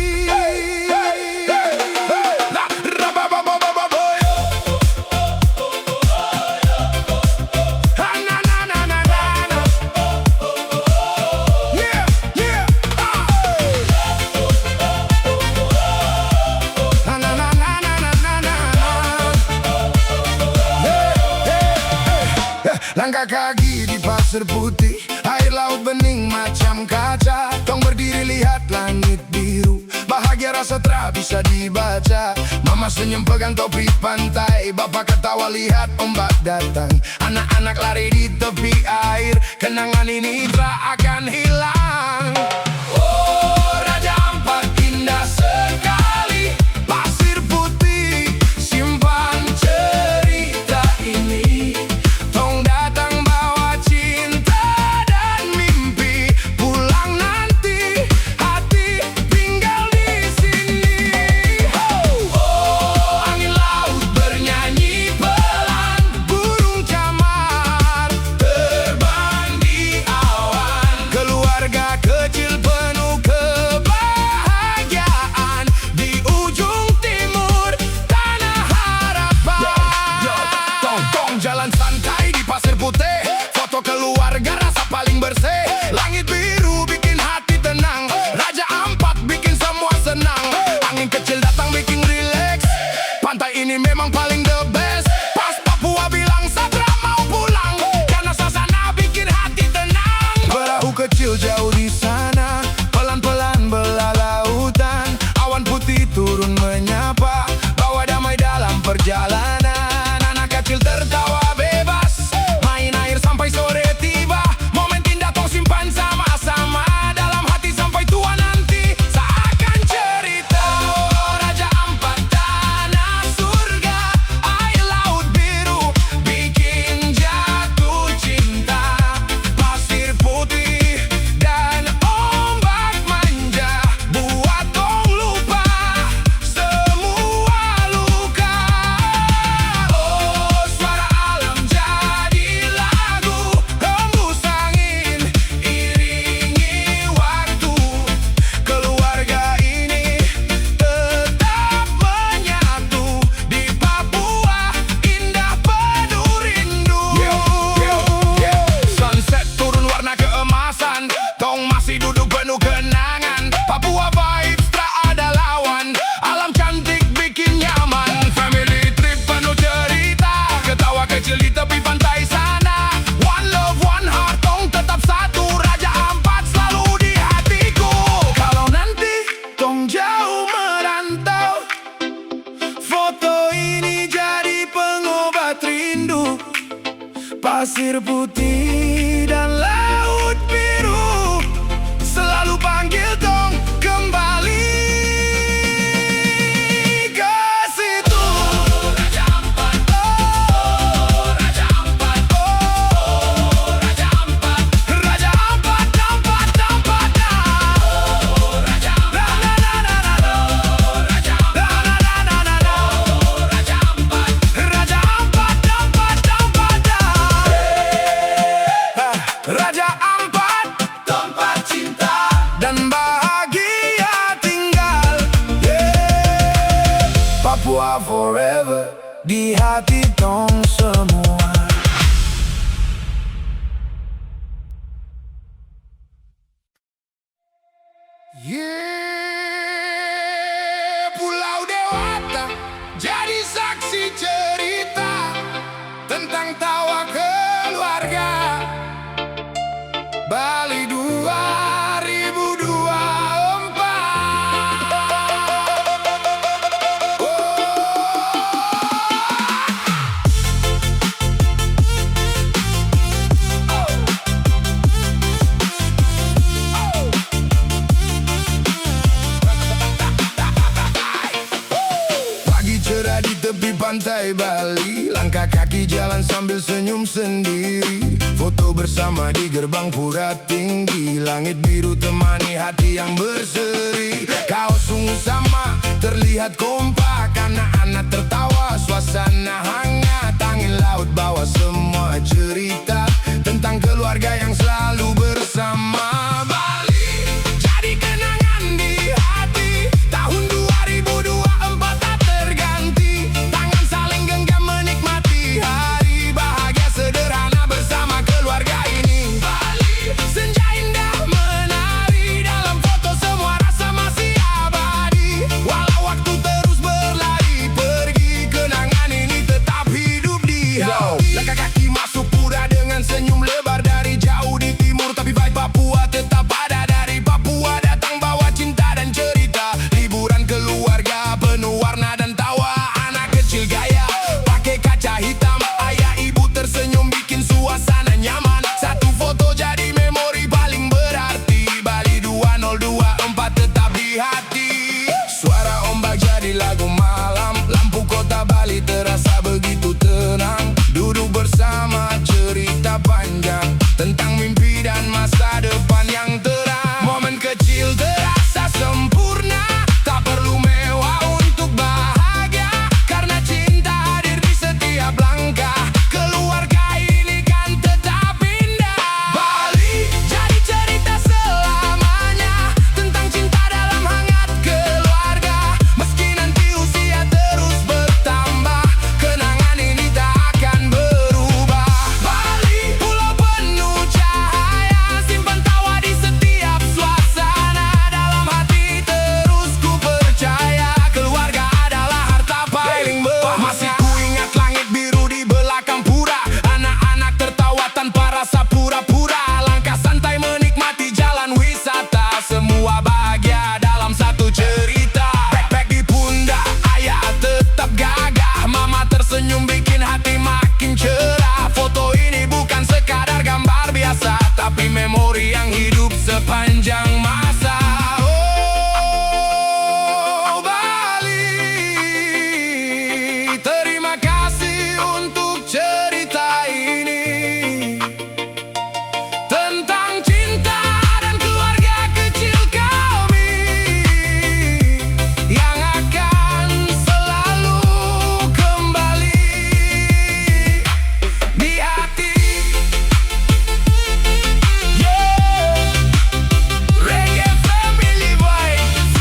Langkah kaki di pasir putih, air laut bening macam kaca. Tong berdiri lihat langit biru, bahagia rasa tak bisa dibaca. Mama senyum pegang topi pantai, bapak ketawa lihat ombak datang. Anak-anak lari di tepi air, kenangan ini tak akan hilang. Oh, Raja Ampat indah sekali, pasir putih simpan cerita ini. Jalan santai di pasir putih, foto keluarga rasa paling bersih. Langit biru bikin hati tenang, Raja Ampat bikin semua senang. Angin kecil datang bikin rileks, pantai ini memang paling the best. Pas Papua bilang Sadra mau pulang, karena suasana bikin hati tenang. Perahu kecil jauh di sana, pelan-pelan belah lautan. Awan putih turun menyapa, bawa damai dalam perjalanan. Tertawa bebas, main air sampai sore tiba. Momen indah tong simpan sama-sama dalam hati sampai tua nanti. Seakan cerita Raja Ampat tanah surga, air laut biru bikin jatuh cinta. Pasir putih dan ombak manja buat tong lupa semua luka. Tong masih duduk penuh kenangan, Papua vibes tak ada lawan. Alam cantik bikin nyaman, family trip penuh cerita, ketawa kecil di tepi pantai sana. One love, one heart, tong tetap satu. Raja Ampat selalu di hatiku. Kalau nanti tong jauh merantau, foto ini jadi pengobat rindu. Pasir putih dan laut biru selalu panggil tong kembali ke situ. Raja Ampat, oh Raja Ampat, oh Raja Ampat. kitong semua. Pulau Dewata jadi saksi cerita tentang tawa keluarga. Bali 2024. Pagi cerah di tepi pantai Bali, langkah kaki jalan sambil senyum sendiri. Foto bersama di gerbang pura tinggi, langit biru temani hati yang berseri. Kaos ungu sama terlihat kompak, anak-anak tertawa, suasana hangat. Angin laut bawa semua cerita tentang keluarga yang selalu bersama. Bali jadi kenangan di hati, tahun 2024 tak terganti. Tangan saling genggam menikmati hari bahagia sederhana bersama keluarga ini. Bali senja indah menari, dalam foto semua rasa masih abadi. Walau waktu terus berlari pergi, kenangan ini tetap hidup di hati. Langkah kaki masuk pura dengan senyum lebar dari jauh di timur, tapi vibe Papua tetap ada. Dari Papua datang bawa cinta dan cerita, liburan keluarga penuh warna dan tawa. Anak kecil gaya pakai kaca hitam, ayah ibu tersenyum bikin suasana nyaman. Satu foto jadi memori paling berarti. Bali 2024 tetap di hati. Suara ombak jadi lagu malam, lampu kota Bali terasa begitu tenang. Duduk bersama cerita panjang tentang mimpi dan masa depan yang terang. Momen kecil terasa sempurna, tak perlu mewah untuk bahagia, karena cinta hadir di setiap langkah. Keluarga ini kan tetap indah. Bali jadi cerita selamanya tentang cinta dalam hangat keluarga. Meski nanti usia terus bertambah, kenangan ini tak akan berubah. Bali pulau penuh cahaya, simpan tawa di setiap suasana. Dalam hati terus ku percaya, keluarga adalah harta paling berharga. Masih ku ingat langit biru di belakang pura, anak-anak tertawa tanpa rasa pura-pura. Langkah santai menikmati jalan wisata, semua bahagia dalam satu cerita. Backpack di pundak, ayah tetap gagah, mama tersenyum bikin hati makin cerah. Foto ini bukan sekadar gambar biasa, tapi memori yang hidup sepanjang masa. Oh Bali, terima kasih untuk cerita ini tentang cinta dan keluarga kecil kami yang akan selalu kembali di hati. Reggae family vibes.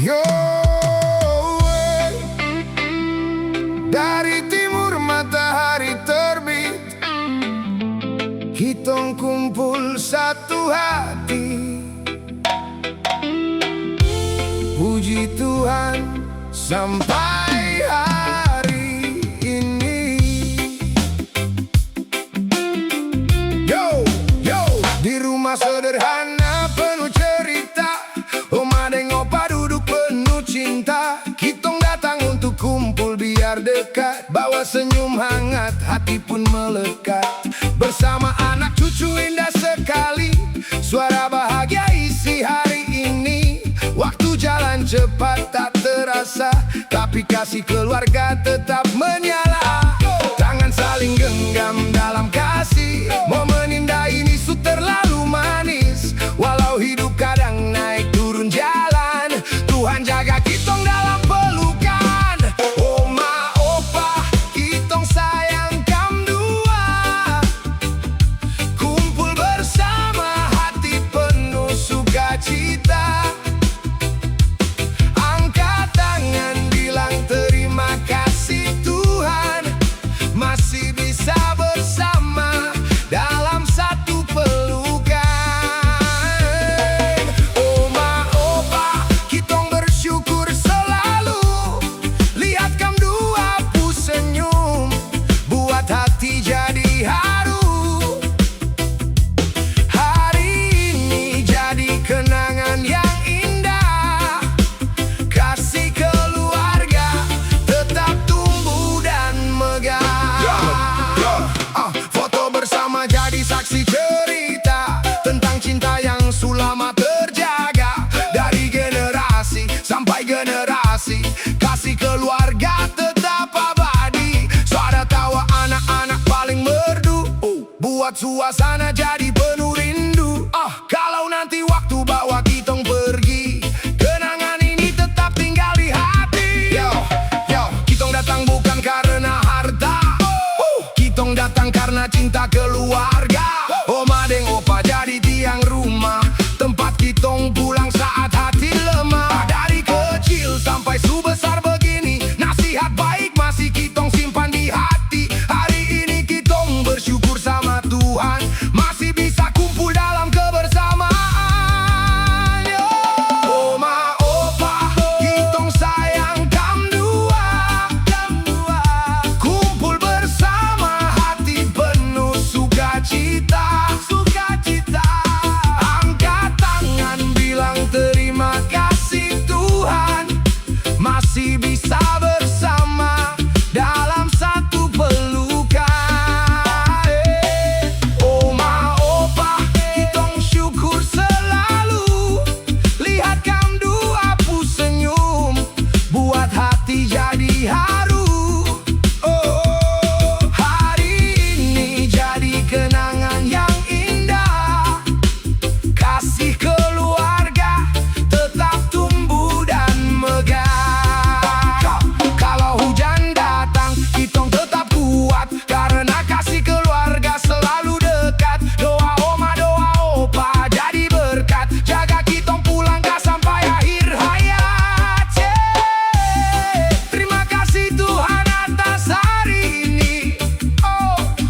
Yo, dari timur matahari terbit, kitong kumpul satu hati. Puji Tuhan sampai hari ini. Yo, di rumah sederhana penuh cerita, oma dan opa duduk penuh cinta. Kitong datang untuk kumpul biar dekat, bawa senyum hangat, hati pun melekat. Bersama anak cucu indah sekali, suara bahagia isi hari ini. Waktu jalan cepat tak terasa, tapi kasih keluarga tetap menyala. Tangan saling genggam dalam kasih, momen indah ini su terlalu manis. Walau hidup kadang naik turun jalan, Tuhan jaga kitong dalam pelukan. Oma, opa, kitong sayang kam dua, kumpul bersama suasana jadi penuh rindu. Kalau nanti waktu bawa kitong pergi, kenangan ini tetap tinggal di hati. Kitong datang bukan karena harta, kitong datang karena cinta keluarga. Oma deng opa jadi tiang rumah, tempat kitong pulang saat hati lemah. Dari kecil sampai sebesar begini, nasihat baik masih kitong simpan di hati. Hari ini kitong bersyukur sama Tuhan, masih bisa kumpul dalam kebersamaan. Oma opa, kitong sayang kamdua, kumpul bersama hati penuh sukacita. Angkat tangan bilang terima kasih Tuhan, masih bisa bersama dalam satu pelukan. Oma opa, kitong syukur selalu lihat kamdua pu senyum, buat hati jadi haru. Hari ini jadi kenangan yang indah, kasih keluarga tetap tumbuh dan megah. Kalau hujan datang, kitong tetap kuat, karena kasih keluarga selalu dekat. Doa oma, doa opa jadi berkat, jaga kitong pulang gak sampai akhir hayat. Terima kasih Tuhan atas hari ini.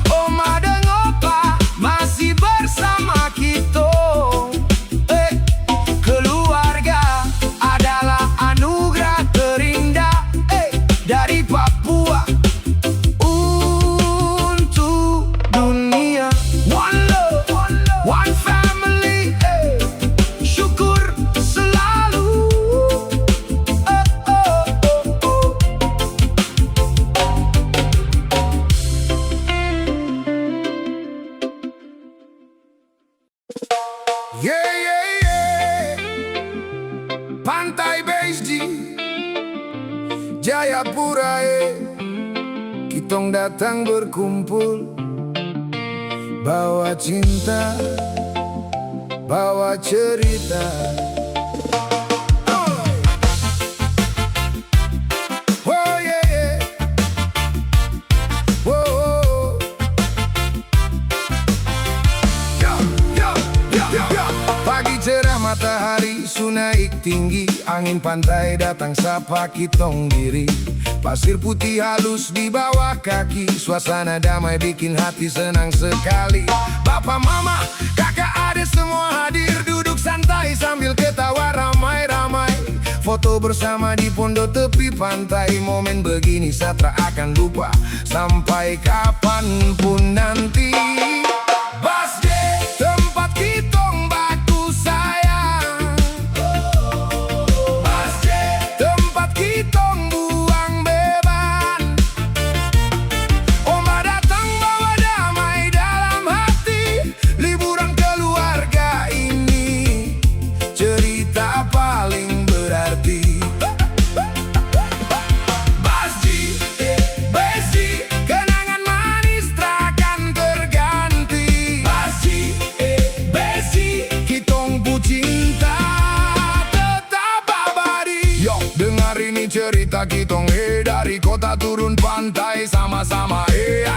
Oma dan opa masih bersama kitong. Keluarga adalah anugerah terindah dari Papua untuk dunia. One love, one family, syukur selalu. Pantai Beijdi, Jayapura, kitong datang berkumpul, bawa cinta, bawa cerita. Oh yeah, oh. Pagi cerah matahari su naik tinggi, angin pantai datang sapa kitong diri. Pasir putih halus di bawah kaki, suasana damai bikin hati senang sekali. Bapak, mama, kakak, adik semua hadir, duduk santai sambil ketawa ramai-ramai. Foto bersama di pondok tepi pantai, momen begini saya tak akan lupa sampai kapanpun nanti. Basde, tempat kitong baku sayang. Basde, tempat kitong buang beban. Oma datang bawa damai dalam hati, liburan keluarga ini cerita paling berarti. Basji, Besi, kenangan manis takkan terganti. Basji, Besi, kitong pu cinta tetap abadi. Yo, dengar ini cerita kitong dari kota turun pantai sama-sama.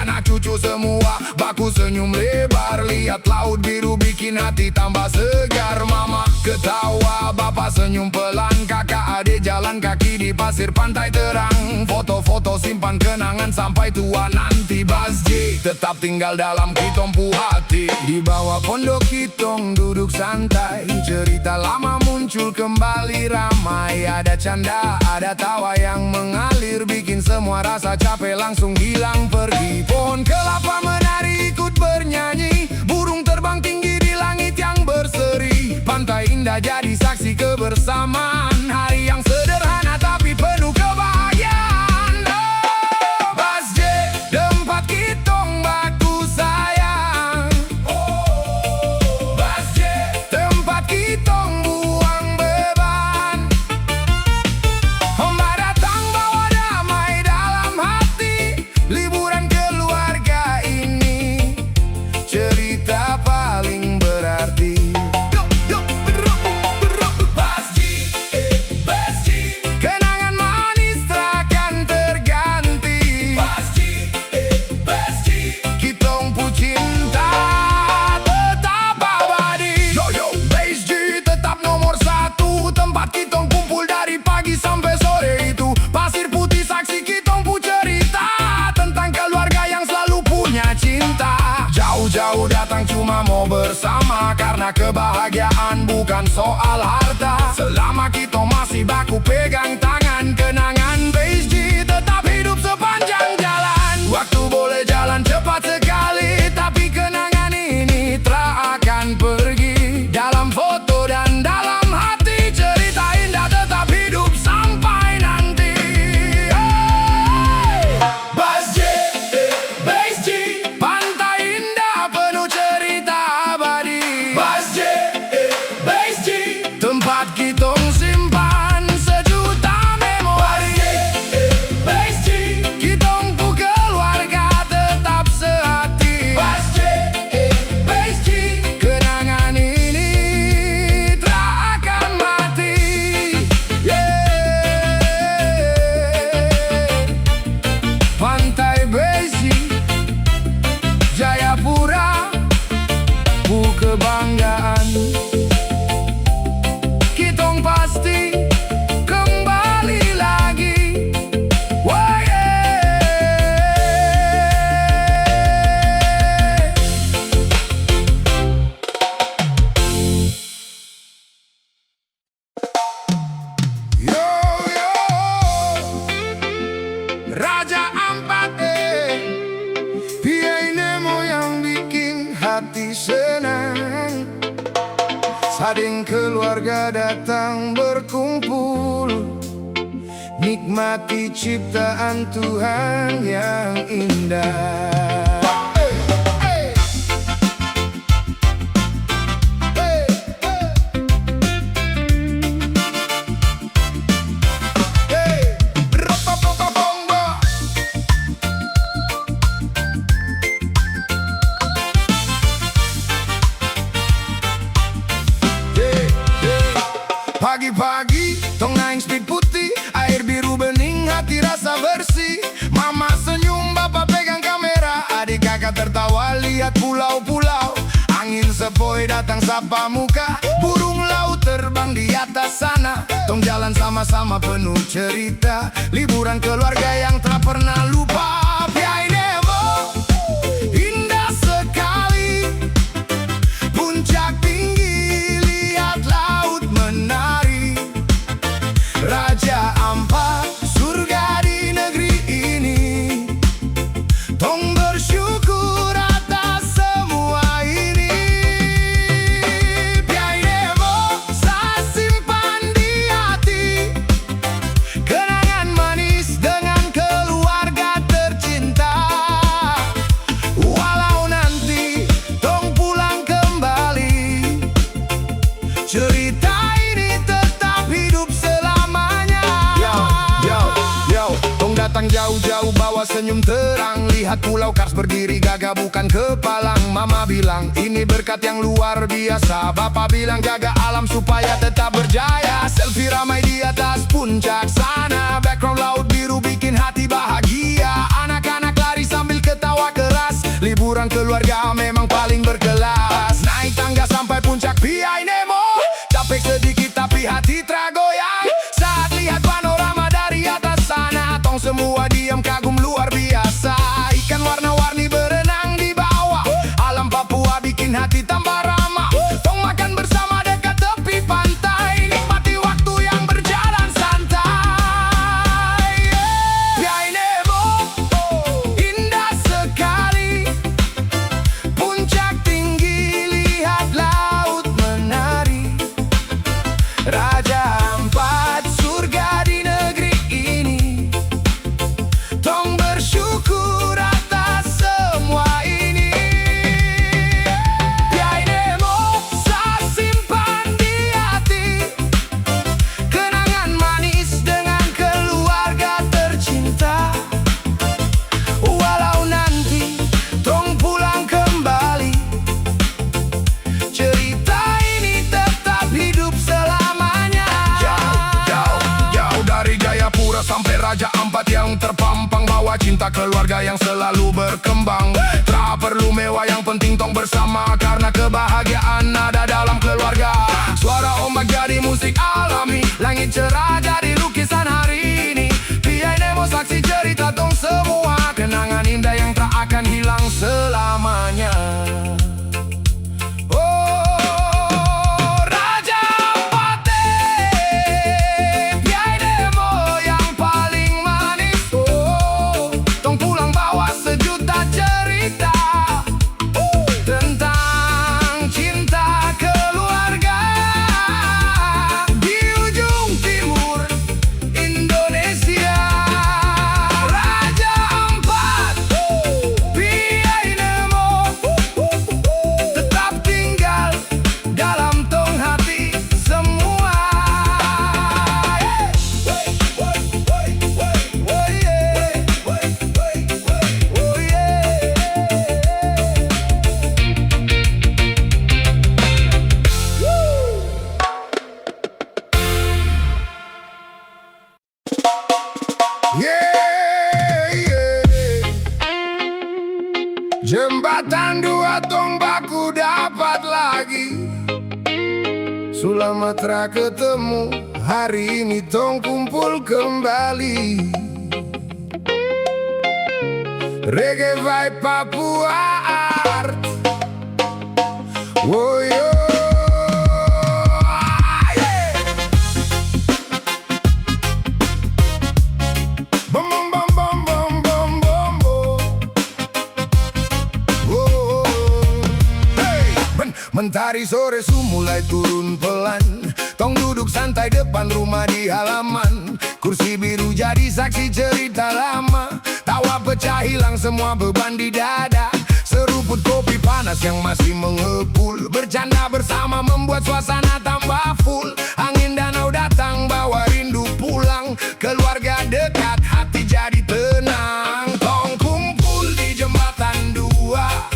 Anak cucu semua baku senyum lebar, lihat laut biru bikin hati tambah segar. Mama ketawa, bapak senyum pelan, kakak adik jalan kaki di pasir pantai terang. Foto-foto simpan kenangan sampai tua nanti. Basji tetap tinggal dalam kitong pu hati, di bawah pondok kitong duduk santai. Cerita lama muncul kembali ramai, ada canda, ada tawa yang mengalir, bikin semua rasa capek langsung hilang pergi. Pohon kelapa menari ikut bernyanyi, burung terbang tinggi di langit yang berseri. Pantai indah jadi saksi kebersamaan, hari yang sederhana tapi penuh kebahagiaan. Basje, tempat kitong baku sayang. Basje, tempat kitong buang beban. Oma datang bawa damai dalam hati, liburan keluarga ini cerita bersama, karena kebahagiaan bukan soal harta. Selama kita masih baku pegang tangan, kenangan PSG tetap hidup sepanjang jalan. Waktu boleh jalan cepat sekali, tapi kenangan ini tak akan pergi. Dalam foto dan dalam hati, cerita indah tetap hidup sampai nanti. Hey! Basj, Basj, pantai indah penuh cerita abadi. Basj, Basj, tempat kita simpan sejuta memori. Basj, kita pu keluarga tetap sehati. Basj, Basj, kenangan ini tak akan mati. Yeah. Pantai Basj, Jayapura, bu kebanggaan. Kitong pasti kembali lagi. Wah, yo, yo, Raja Ampat, Piai Nemo yang bikin hati senang. Sading keluarga datang berkumpul, nikmati ciptaan Tuhan yang indah. Pagi-pagi, tong naik speed putih, air biru bening, hati rasa bersih. Mama senyum, bapak pegang kamera, adik kakak tertawa lihat pulau-pulau. Angin sepoi datang sapa muka, burung laut terbang di atas sana. Tong jalan sama-sama penuh cerita, liburan keluarga yang tak pernah lupa. Piai Nemo, indah sekali, puncak tinggi, lihat laut menari. Raja Ampat, surga di negeri ini. Tong bersyukur atas semua ini. Piai Nemo, saya simpan di hati, kenangan manis dengan keluarga tercinta. Walau nanti tong pulang kembali, cerita ini tetap hidup selamanya. Yo, tong datang jauh-jauh bawa senyum terang, lihat pulau Kars berdiri gagah bukan kepalang. Mama bilang ini berkat yang luar biasa, bapak bilang jaga alam supaya tetap berjaya. Selfie ramai di atas puncak sana, background laut biru bikin hati bahagia. Anak-anak lari sambil ketawa keras, liburan keluarga memang paling berkelas. Naik tangga sampai puncak Piai Nemo, capek sedikit tapi hati tergoyang saat lihat panorama dari atas sana. Tong semua diam kagum luar biasa, ikan warna-warni berenang di bawah. Alam Papua bikin hati tambah ramah. Tong makan bersama dekat tepi pantai, nikmati waktu yang berjalan santai. Piai Nemo, indah sekali, puncak tinggi, lihat laut menari. Raja Ampat, surga di negeri ini. Tong bersyukur atas semua ini. Piai Nemo, saya simpan di hati, kenangan manis dengan keluarga tercinta. Walau nanti tong pulang kembali, cerita ini tetap hidup selamanya. Jauh dari Jayapura sampai Raja Ampat yang terpampang, bawa cinta keluarga yang selalu berkembang. Tak perlu mewah, yang penting tong bersama, karena kebahagiaan ada dalam keluarga. Suara ombak jadi musik alami, langit cerah jadi lukisan hari ini. Piai Nemo saksi cerita tong semua, kenangan indah yang tak akan hilang selamanya. Oh, lagi. Sudah lama ketemu, hari ini tong kumpul kembali. Reggae vibe Papua Art. Woyo. Mentari sore mulai turun pelan. Tong duduk santai depan rumah di halaman. Kursi biru jadi saksi cerita lama. Tawa pecah hilang semua beban di dada. Seruput kopi panas yang masih mengepul. Bercanda bersama membuat suasana tambah full. Angin danau datang bawa rindu pulang. Keluarga dekat hati jadi tenang. Tong kumpul di jembatan dua.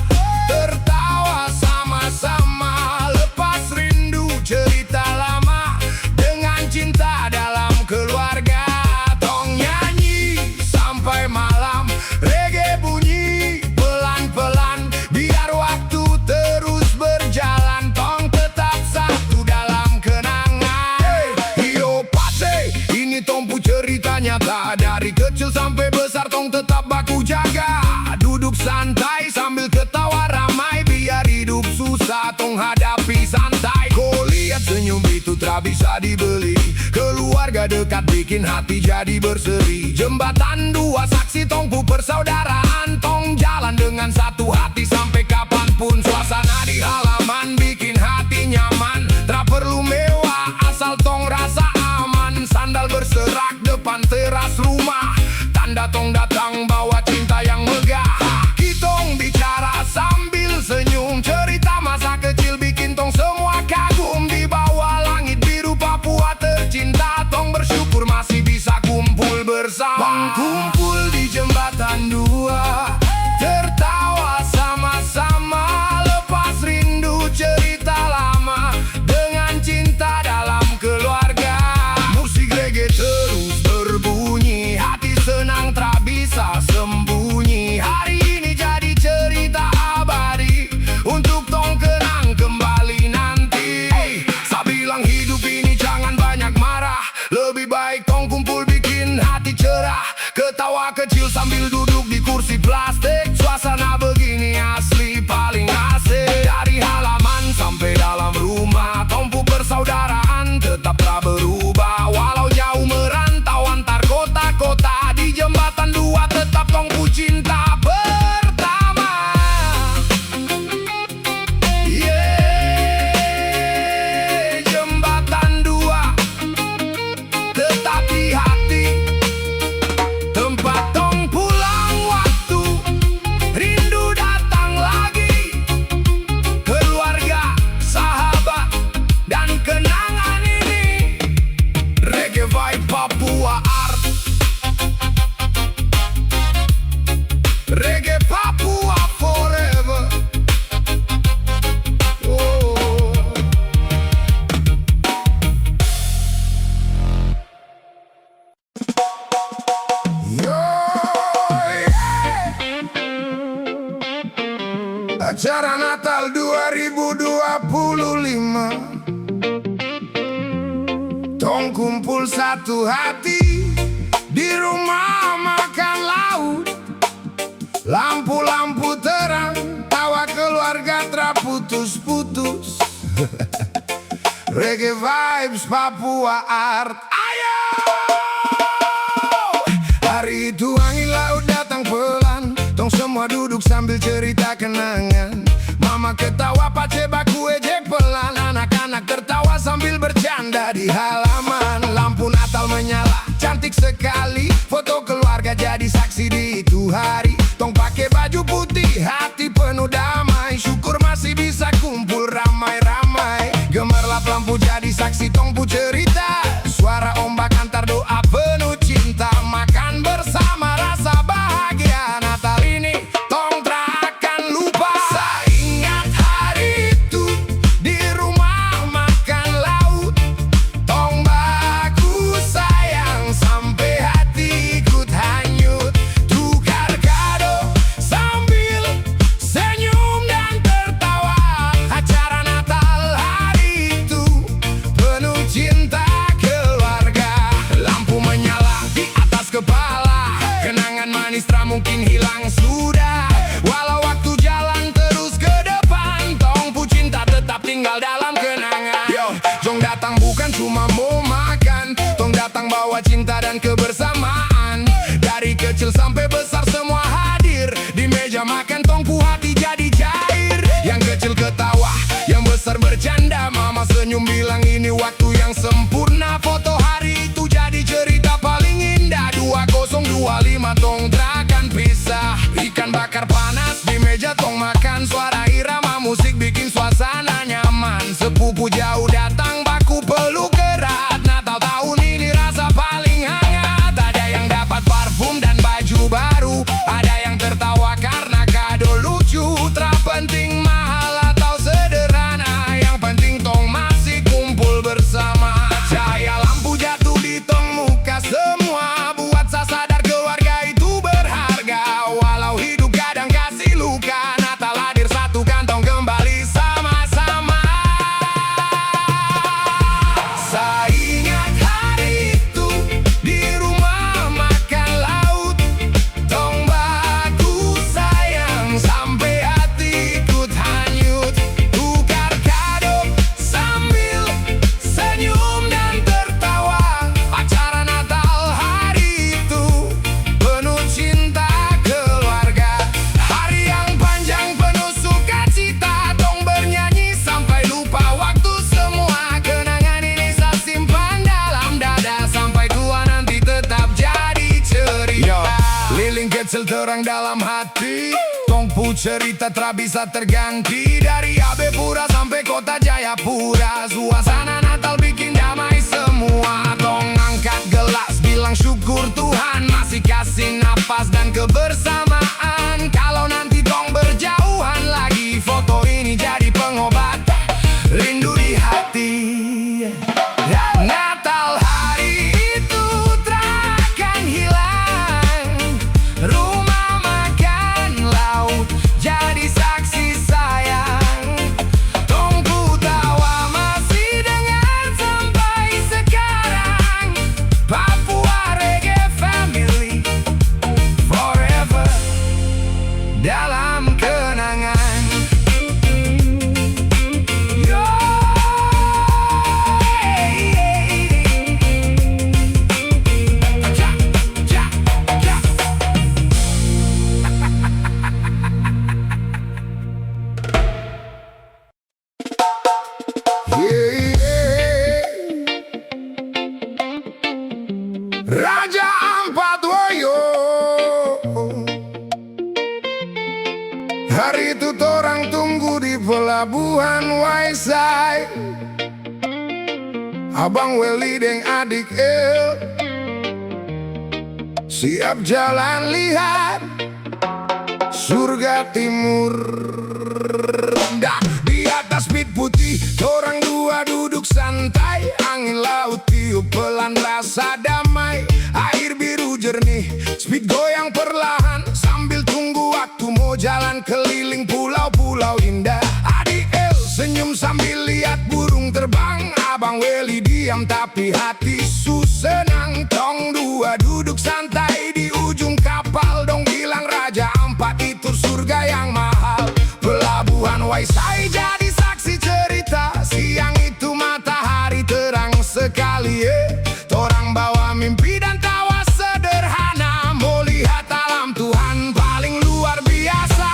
Tertawa sama-sama, lepas rindu cerita lama. Dengan cinta dalam keluarga. Tong nyanyi sampai malam. Reggae bunyi pelan-pelan. Biar waktu terus berjalan. Tong tetap satu dalam kenangan. Yo pase, ini tong pu cerita nyata. Dari kecil sampai besar tong tetap baku jaga. Duduk santai sambil ketawa ramai. Biar hidup susah tong hadapi santai. Kau lihat senyum itu tak bisa dibeli. Keluarga dekat bikin hati jadi berseri. Jembatan dua saksi tong pu persaudaraan. Tong jalan dengan satu hati sampai kapanpun. Suasana di halaman bikin hati nyaman. Tak perlu mewah asal tong rasa aman. Sandal berserak depan teras rumah. Tanda tong datang bawa cinta yang megah. Kitong bicara sambil senyum. Cerita masa kecil bikin tong semua kagum. Di bawah langit biru Papua tercinta. Tong bersyukur masih bisa kumpul bersama. Kumpul di jembatan dua. Tertawa sama-sama. Lepas rindu cerita lama. Dengan cinta dalam keluarga. Musik reggae terus berbunyi. Hati senang tak bisa sembunyi. Hari ini jadi cerita abadi. Untuk tong kenang kembali nanti. Saya bilang hidup ini jangan banyak marah. Lebih baik tong kumpul bikin hati cerah. Ketawa kecil sambil duduk di kursi plastik. Suasana begini asli paling asik. Dari halaman sampai dalam rumah. Tong pu persaudaraan tetap tak berubah. Walau jauh merantau antar kota-kota. Di jembatan dua tetap tong pu cinta pertama. Yeah, jembatan dua tetap di hati. Tempat tong pulang waktu. Rindu datang lagi. Keluarga, sahabat, dan kenangan ini. Reggae vibe Papua Art. Reggae Papua forever. Oh. Yo, yeah. Acara Natal 2025. Tong kumpul satu hati. Di rumah makan laut. Lampu-lampu terang. Tawa keluarga tak putus-putus. Reggae vibes Papua Art. Ayo! Hari itu angin laut datang pelan. Tong semua duduk sambil cerita kenangan. Mama ketawa pace baku ejek pelan. Anak-anak tertawa sambil bercanda di halaman. Lampu Natal menyala, cantik sekali. Foto keluarga jadi saksi di itu hari. Tong pakai baju putih, hati penuh damai. Syukur masih bisa kumpul ramai-ramai. Gemerlap lampu jadi saksi tong pu cerita. Suara ombak antar doa penuh cinta. Makan bersama rasa bahagia. Natal ini tong tak akan lupa. Saya ingat hari itu di rumah makan laut. Tong baku sayang sampai hati ikut hanyut. Tukar kata dalam kenangan. Yo, Jong datang bukan cuma mau makan, Tong datang bawa cinta dan kebersamaan. Dari kecil sampai besar semua hadir di meja makan, Tong pu hati jadi cair. Yang kecil ketawa, yang besar bercanda, mama senyum bilang ini waktu yang sempurna. Foto hari itu jadi cerita paling indah. 2025 Tong takkan pisah. Ikan bakar panas di meja Tong makan, suara irama musik bikin suasana nyaman. Sepupu jauh datang baku peluk erat, Natal tahun ini rasa paling hangat. Ada yang dapat parfum dan baju baru, ada yang tertawa karena kado lucu. Tak penting mahal atau sederhana, yang penting Tong masih kumpul bersama. Cahaya lampu jatuh di Tong muka semua, buat saya sadar keluarga itu berharga. Walau hidup kadang kasih luka, Natal hadir satukan Tong kembali sama-sama. Saya ingat hari itu di rumah makan laut, Tong baku sayang sampai hati ikut hanyut. Tukar kado sambil senyum dan tertawa. Acara Natal hari itu penuh cinta keluarga. Hari yang panjang penuh sukacita, Tong bernyanyi sampai lupa waktu semua. Kenangan ini saya simpan dalam dada, sampai tua nanti tetap jadi cerita. Lilin kecil terang dalam hati, Tong pu cerita tak bisa terganti. Dari Abe Pura sampai kota Jayapura, suasana Natal bikin damai semua. Tong angkat gelas bilang syukur Tuhan masih kasih napas dan kebersamaan. Kalau nanti Tong berjauhan lagi, foto ini jadi pengobat rindu di hati. Natal hari itu takkan hilang, rumah makan laut jadi saksi sayang. Tong pu tawa masih dengar sampai sekarang. Papua Reggae Family forever dalam kenangan. Yo, ja, ja, ja. Raja Ampat Woyo, hari itu torang tunggu di pelabuhan Waisai. Abang Weli deng adik El siap jalan lihat surga timur. Dah di atas speed putih, torang dua duduk santai. Angin laut tiup pelan rasa damai. Air biru jernih, speed goyang perlahan. Sambil tunggu waktu mau jalan keliling pulau-pulau indah. Adik El senyum sambil lihat burung terbang. Abang Weli diam tapi hati su senang. Tong dua duduk santai di ujung kapal. Dong bilang Raja Ampat itu surga yang mahal. Pelabuhan Waisai jadi saksi cerita. Siang itu matahari terang sekali, torang bawa mimpi dan tawa sederhana. Mau lihat alam Tuhan paling luar biasa.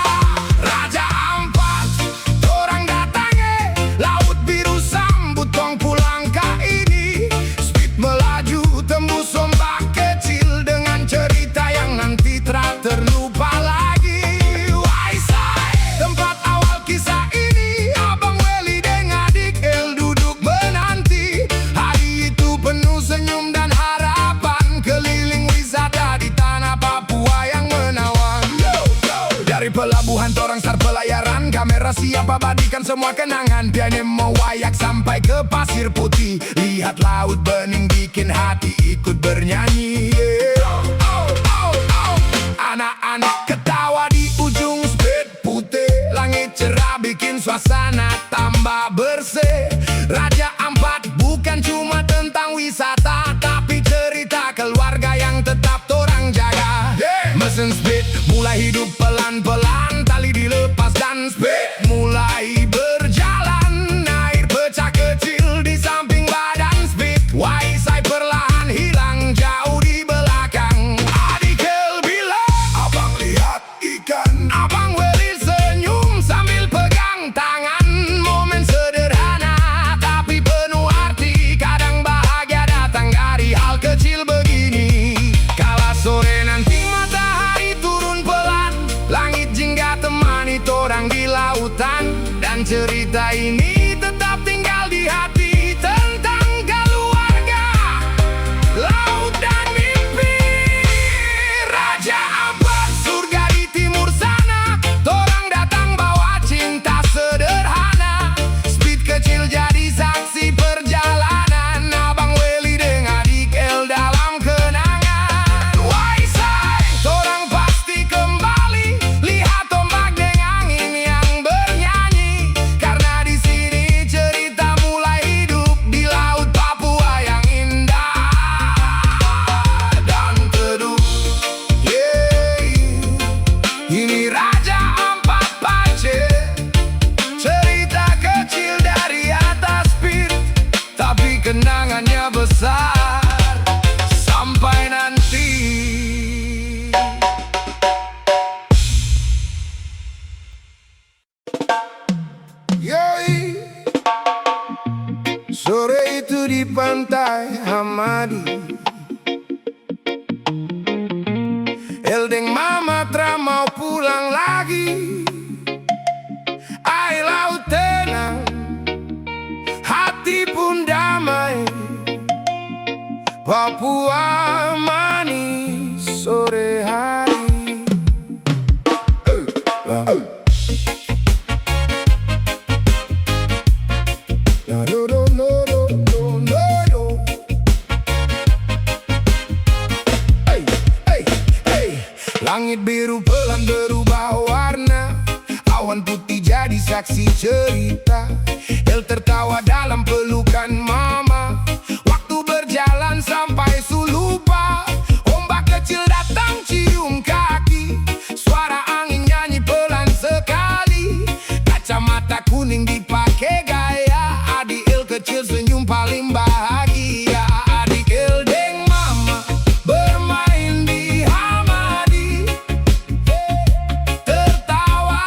Raja Ampat torang datang, laut biru sambut Tong pulang kali ini. Speed melaju tembus ombak kecil dengan cerita yang nanti tak terlupa lagi. Waisai tempat awal kisah ini, Abang Weli deng adik El duduk menanti. Hari itu penuh senyum dan harapan, keliling wisata di tanah Papua yang menawan. Dari pelabuhan torang start pelayaran, kamera siap abadikan semua kenangan. Piannya mau wayak sampai ke pasir putih. Lihat laut bening bikin hati ikut bernyanyi. Anak-anak ketawa di ujung speed putih. Langit cerah bikin suasana tambah bersih. Raja Ampat bukan cuma tentang wisata, tapi cerita keluarga yang tetap torang jaga. Mesin speed mulai hidup pelan-pelan, tali dilepas dan speed mulai berjalan. Air pantai Hamadi. Eldeng mama tra mau pulang lagi. Air laut tenang, hati pun damai. Papua manis sore hari. Langit biru pelan berubah warna, awan putih jadi saksi cerita. El tertawa dalam pelukan mama, waktu berjalan sampai Sulupa. Ombak kecil datang cium kaki, suara angin nyanyi pelan sekali. Kacamata kuning dipakai gaya, adik El kecil senyum paling bahagia. Adik Eldeng mama bermain di Hamadi, tertawa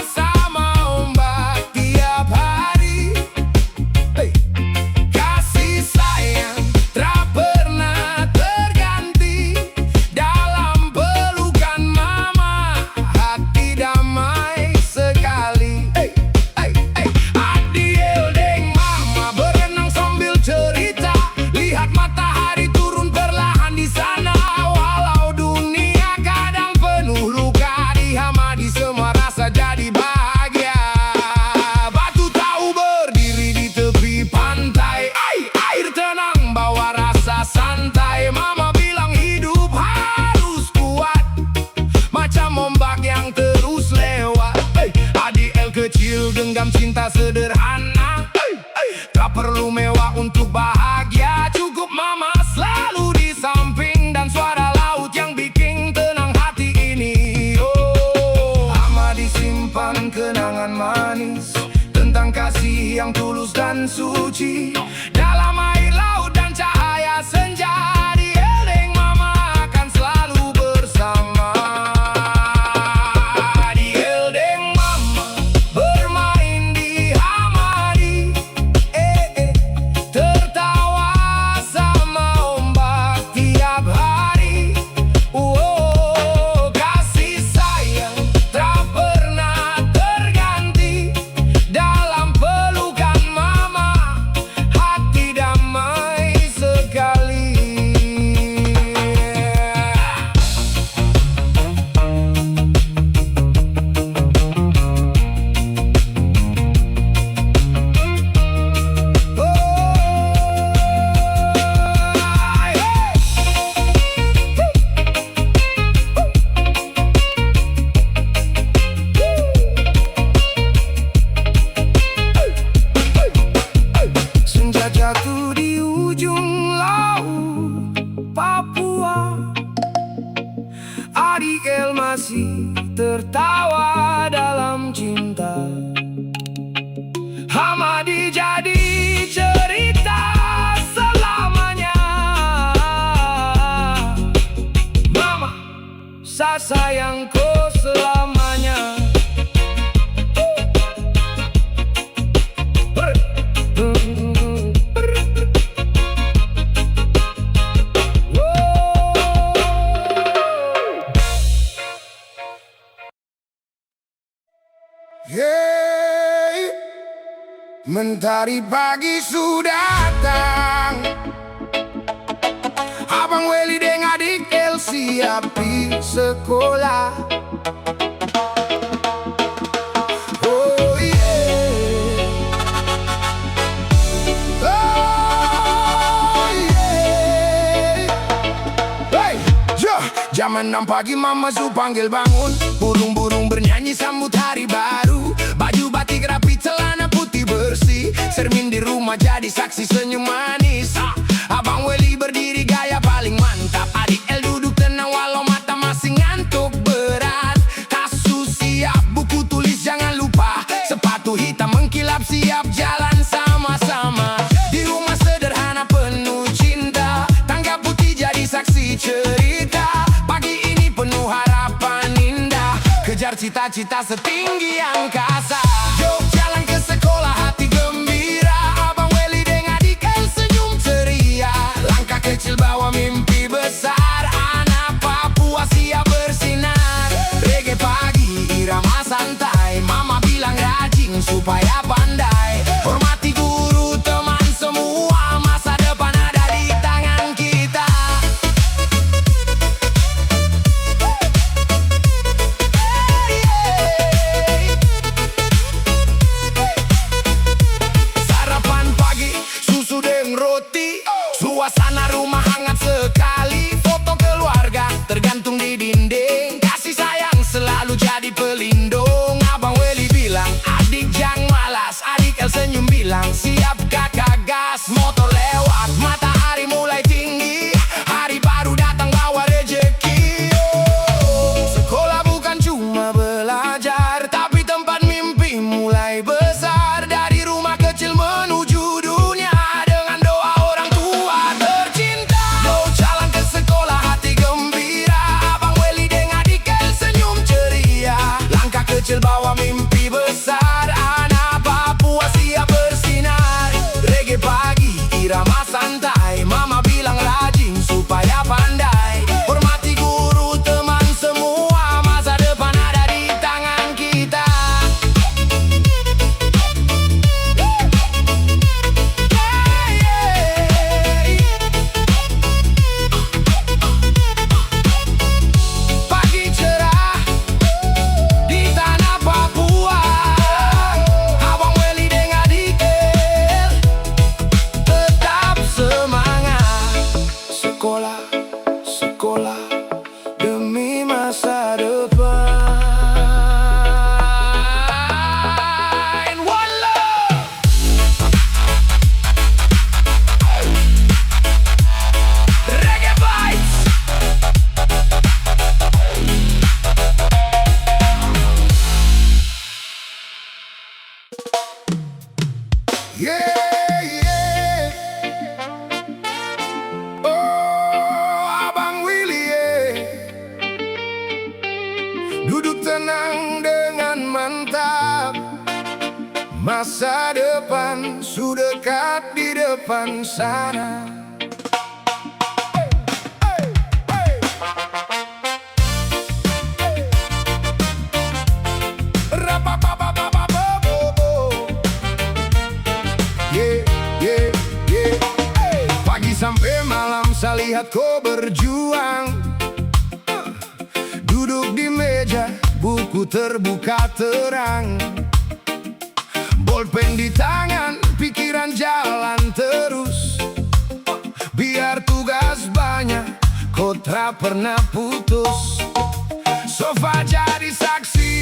sama ombak tiap hari. Kasih sayang tak pernah terganti, dalam pelukan mama hati damai sekali. Adik Eldeng mama berenang sambil cerita, lihat matahari turun perlahan di sana. Walau dunia kadang penuh luka, di Hamadi semua rasa jadi bahagia. Batu tahu berdiri di tepi pantai, air tenang bawa rasa santai. Mama bilang hidup harus kuat, macam ombak yang terus lewat. Adik El kecil genggam cinta sederhana, tak perlu mewah untuk bahagia. Cukup mama selalu di samping, dan suara laut yang bikin tenang hati ini. Oh, Hamadi simpan kenangan manis tentang kasih yang tulus dan suci. Dalam air laut dan cahaya senja, adik Eldeng mama akan selalu bersama. Adik Eldeng mama bermain di Hamadi, tertawa sama ombak tiap hari. Kasih sayang tak pernah terganti, dalam pelukan mama hati damai sekali. Senja jatuh di ujung laut Papua, adik El masih tertawa dalam cinta. Hamadi jadi cerita selamanya. Mama, saya sayangku selamanya. Hey, mentari pagi sudah datang, Abang Weli dengan adik El siap di sekolah. Oh yeah, oh yeah. Hey, jam 6 pagi mama su panggil bangun, burung-burung bernyanyi sambut hari baru. Baju batik rapi, celana putih bersih, cermin di rumah jadi saksi senyum manis. Abang Weli berdiri gaya paling mantap, adik El duduk tenang walau mata masih ngantuk berat. Kasus siap, buku tulis jangan lupa, sepatu hitam mengkilap siap jalan sama-sama. Di rumah sederhana penuh cinta, tangga putih jadi saksi cerita. Pagi ini penuh harapan indah, kejar cita-cita setinggi angkasa. Yuk jalan ke sekolah hati gembira, Abang Weli dengan adik El senyum cerita. masa depan sudah dekat di depan sana. Pagi sampai malam saya lihat kau berjuang, duduk di meja, buku terbuka terang, bolpen di tangan, pikiran jalan terus. Biar tugas banyak, kau tak pernah putus. Sofa jadi saksi,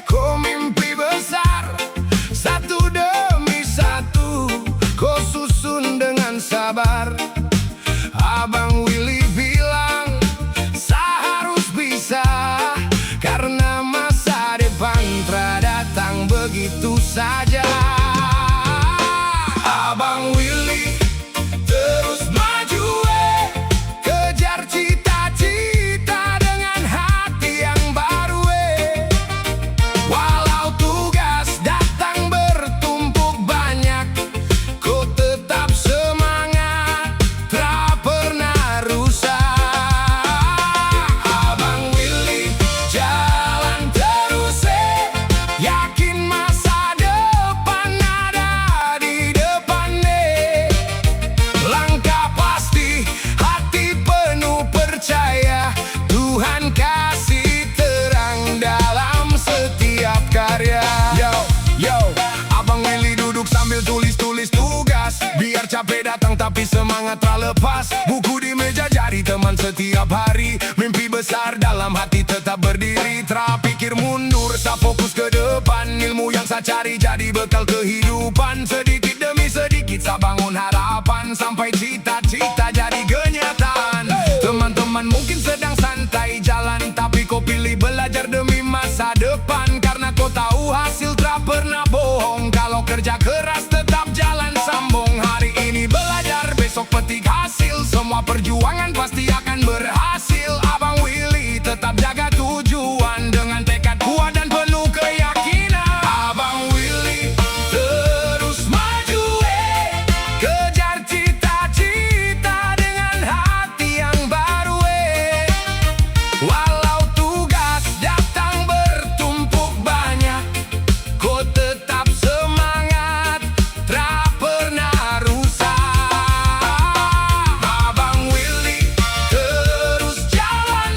kau mimpi besar, satu demi satu kau susun dengan sabar. Abang Willy bilang, saya harus bisa, karena masa depan tak datang begitu saja. Abang Willy terus maju, kejar cita-cita dengan hati yang baru. Walau tugas datang bertumpuk banyak, kau tetap semangat, tak pernah rusak. Abang Willy jalan terus, yakin masa depan ada di depan. Langkah pasti, hati penuh percaya, Tuhan kasih terang dalam setiap karya. Yo, Abang Willy duduk sambil tulis-tulis tugas, biar capek datang tapi semangat tak lepas. Buku di meja jadi teman setiap hari, mimpi besar dalam hati tetap berdiri. Tak pikir mundur, tak fokus ke depan, ilmu yang saya cari jadi bekal kehidupan. Sedikit demi sedikit saya bangun harapan, sampai cita-cita jadi kenyataan. Teman-teman mungkin sedang santai jalan, tapi kau pilih belajar demi masa depan. Karena kau tahu hasil tak pernah bohong, kalau kerja keras tetap jalan sambung. Hari ini belajar, besok petik hasil, semua perjuangan pasti akan berhasil. Abang Willy tetap jaga tujuan dengan tekad kuat dan penuh keyakinan. Abang Willy terus maju, kejar cita-cita dengan hati yang baru. Walau tugas datang bertumpuk banyak, kau tetap semangat, tak pernah rusak. Abang Willy terus jalan,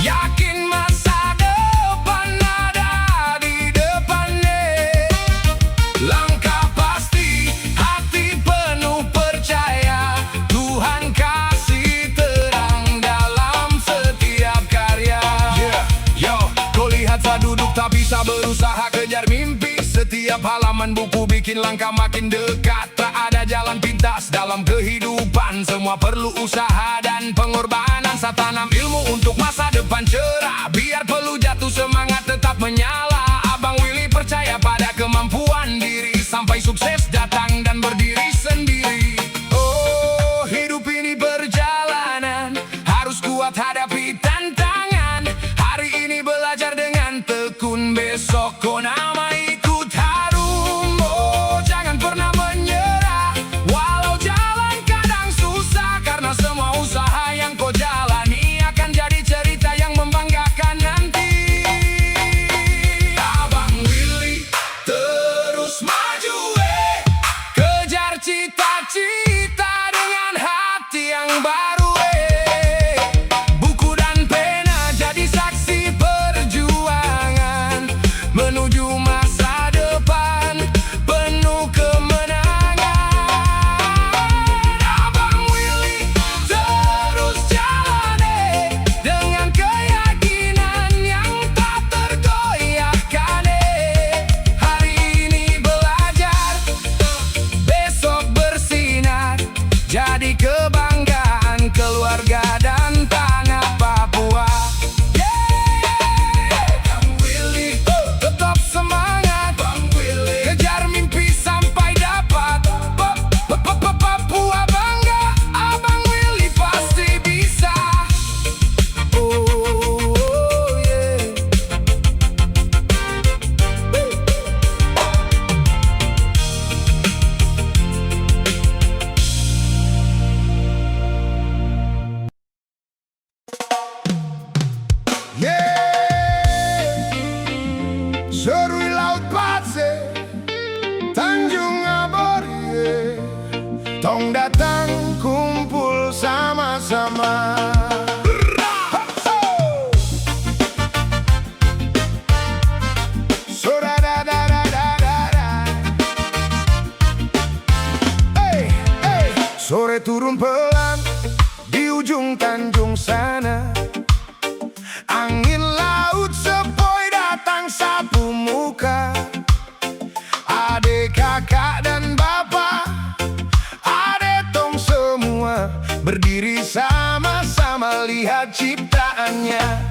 yakin masa depan ada di depan. Langkah pasti, hati penuh percaya, Tuhan kasih terang dalam setiap karya. Yo, kau lihat saya duduk tapi saya berusaha kejar mimpi. Setiap halaman buku bikin langkah makin dekat. Tak ada jalan pintas dalam kehidupan, semua perlu usaha dan pengorbanan. Saya tanam ilmu untuk masa depan cerah, biar perlu jatuh semangat tetap menyala. Abang Willy percaya pada kemampuan diri, sampai sukses datang dan berdiri sendiri. Oh, hidup ini perjalanan, harus kuat hadapi tantangan. Hari ini belajar dengan tekun, besok kau nama ikut harum. Oh, jangan pernah menyerah, walau jalan kadang susah, karena semua usaha yang kau jalani akan jadi cerita yang membanggakan nanti. Abang Willy terus maju, kejar cita Tong datang kumpul sama-sama. Sore turun pelan di ujung Tanjung sana. Angin laut sepoi datang sapu muka. Adik, kakak, dan bapak, adek tong semua berdiri sama-sama lihat ciptaannya.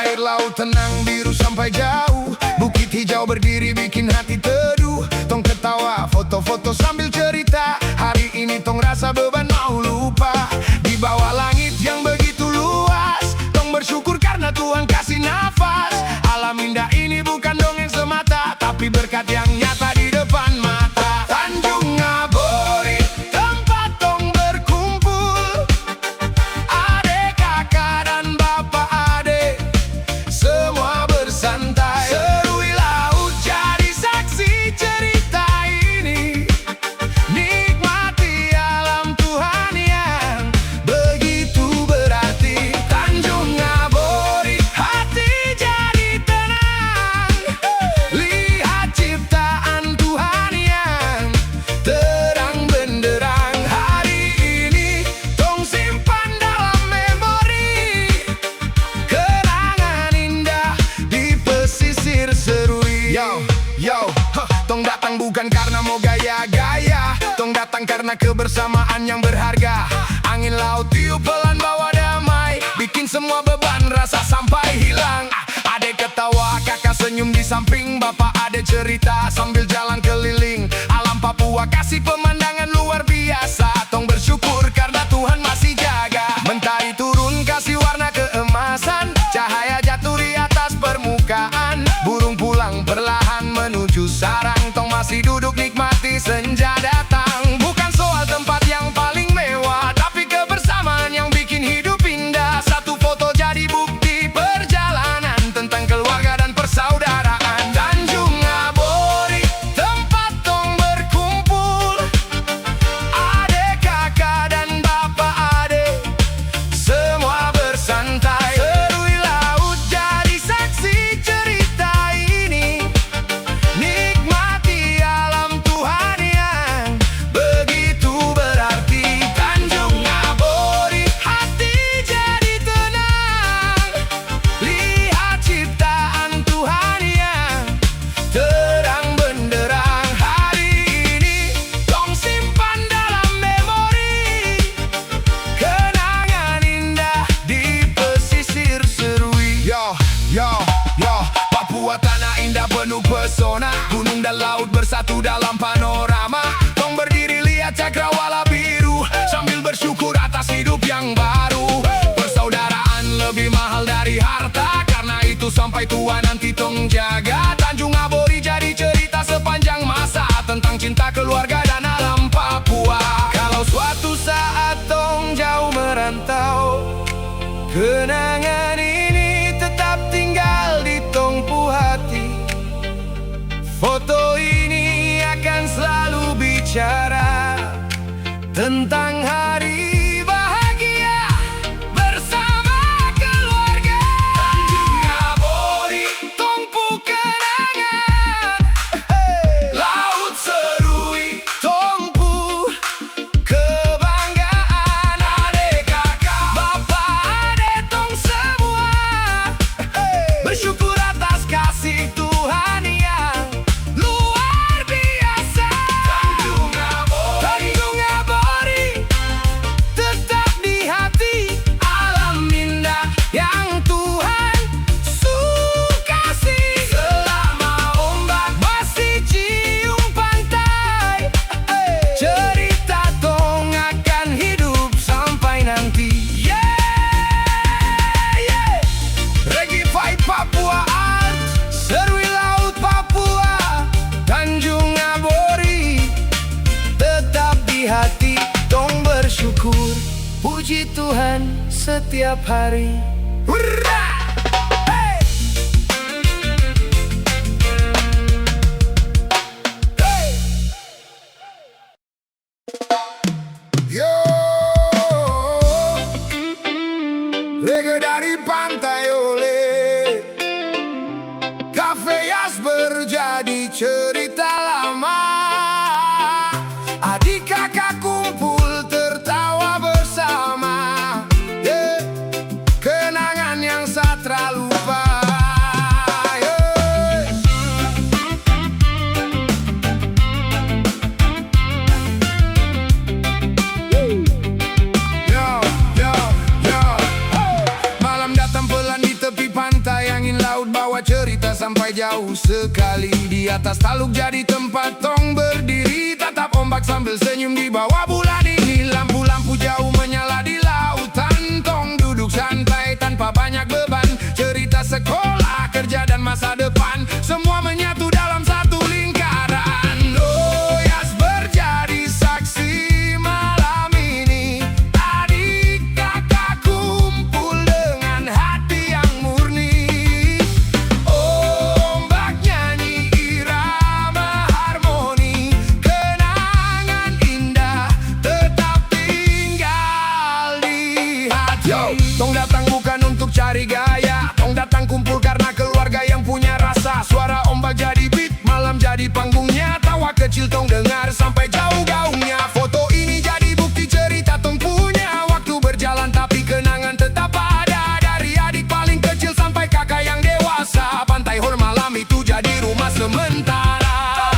Air laut tenang biru sampai jauh. Bukit hijau berdiri bikin hati teduh. Tong ketawa, foto-foto sambil cerita. Hari ini tong rasa beban mau lupa. Di bawah langit yang begitu luas, tong bersyukur karena Tuhan kasih nafas. Alam indah ini bukan dongeng semata, tapi berkat yang nyata di depan mata. Tanjung Ngabori, tempat tong berkumpul. Adek, kakak, dan bapak adek, semua bersantai. Serui laut jadi saksi cerita ini. Nikmati alam Tuhan yang begitu berarti. Tanjung Ngabori, hati jadi tenang. Lihat ciptaan Tuhan yang terang benderang. Hari ini tong simpan dalam memori kenangan indah di pesisir Serui. Tong datang bukan karena mau gaya-gaya. Tong datang karena kebersamaan yang berharga. Angin laut tiup pelan bawa damai, bikin semua beban rasa sampai hilang. Adek ketawa, kakak senyum di samping, bapak adek cerita sambil jalan keliling. Alam Papua kasih pemandangan luar biasa. Tong bersyukur karena Tuhan masih jaga. Mentari turun kasih warna keemasan, cahaya jatuh di atas permukaan. Burung pulang perlahan menuju sarang. Tong masih duduk nikmati senja datang. Bukan soal tempat yang paling mewah, tapi kebersamaan yang bikin hidup indah. Satu foto jadi bukti perjalanan tentang keluarga dan persaudaraan. Tanjung Ngabori, tempat tong berkumpul. Adek, kakak, dan bapak adek, semua bersantai. Serui laut jadi saksi cerita ini. Nikmati alam Tuhan yang begitu berarti. Tanjung Ngabori, hati jadi tenang. Lihat ciptaan Tuhan yang terang benderang. Hari ini tong simpan dalam memori kenangan indah di pesisir Serui. Papua tanah indah penuh pesona. Gunung dan laut bersatu dalam panorama. Tong berdiri lihat cakrawala biru sambil bersyukur atas hidup yang baru. Persaudaraan lebih mahal dari harta, karena itu sampai tua nanti tong jaga. Tanjung Ngabori jadi cerita sepanjang masa tentang cinta keluarga dan alam Papua. Kalau suatu saat tong jauh merantau, kenangan ini tetap tinggal di tongpu hati. Foto ini akan selalu bicara tentang hari bahagia bersama keluarga. Tanjung Ngabori, tongpu kenangan. Laut Serui, tongpu kebanggaan. Adek, kakak, bapak adek, tong semua bersyukur atas kasih Tuhan yang luar biasa. Tanjung Ngabori, tetap di hati. Alam indah yang Tuhan kasih. Selama ombak masih cium pantai, cerita tong akan hidup sampai nanti. Reggae Fight Papua Art, Serui Laut Papua. Tanjung Ngabori, tetap di hati. Tong bersyukur, puji Tuhan setiap hari. Hurra! Lega dari pantai oleh Cafe Jasper jadi cerita lama. Adik kakak kumpul tertawa bersama, yeah. Kenangan yang tak terlupa, yeah. Yo, yo, yo. Malam datang pelan di tepi pantai, angin laut bawa cerita sampai jauh sekali. Di atas taluk jadi tempat tong berdiri, tatap ombak sambil senyum di bawah bulan ini. Lampu-lampu jauh menyala di lautan, tong duduk santai tanpa banyak beban. Cerita sekolah, kerja dan masa depan, semua menyatu dalam satu lingkaran. Oh, Jasper jadi saksi malam ini. Adik kakak kumpul dengan hati yang murni. Ombak nyanyi irama harmoni, kenangan indah tetap tinggal di hati. Yo, tong datang bukan untuk cari gaya, tong datang kumpul karena keluarga yang punya rasa. Suara ombak jadi beat, malam jadi panggungnya. Tawa kecil tong dengar sampai jauh gaungnya. Foto ini jadi bukti cerita tong punya. Waktu berjalan tapi kenangan tetap ada. Dari adik paling kecil sampai kakak yang dewasa, pantai Hor malam itu jadi rumah sementara.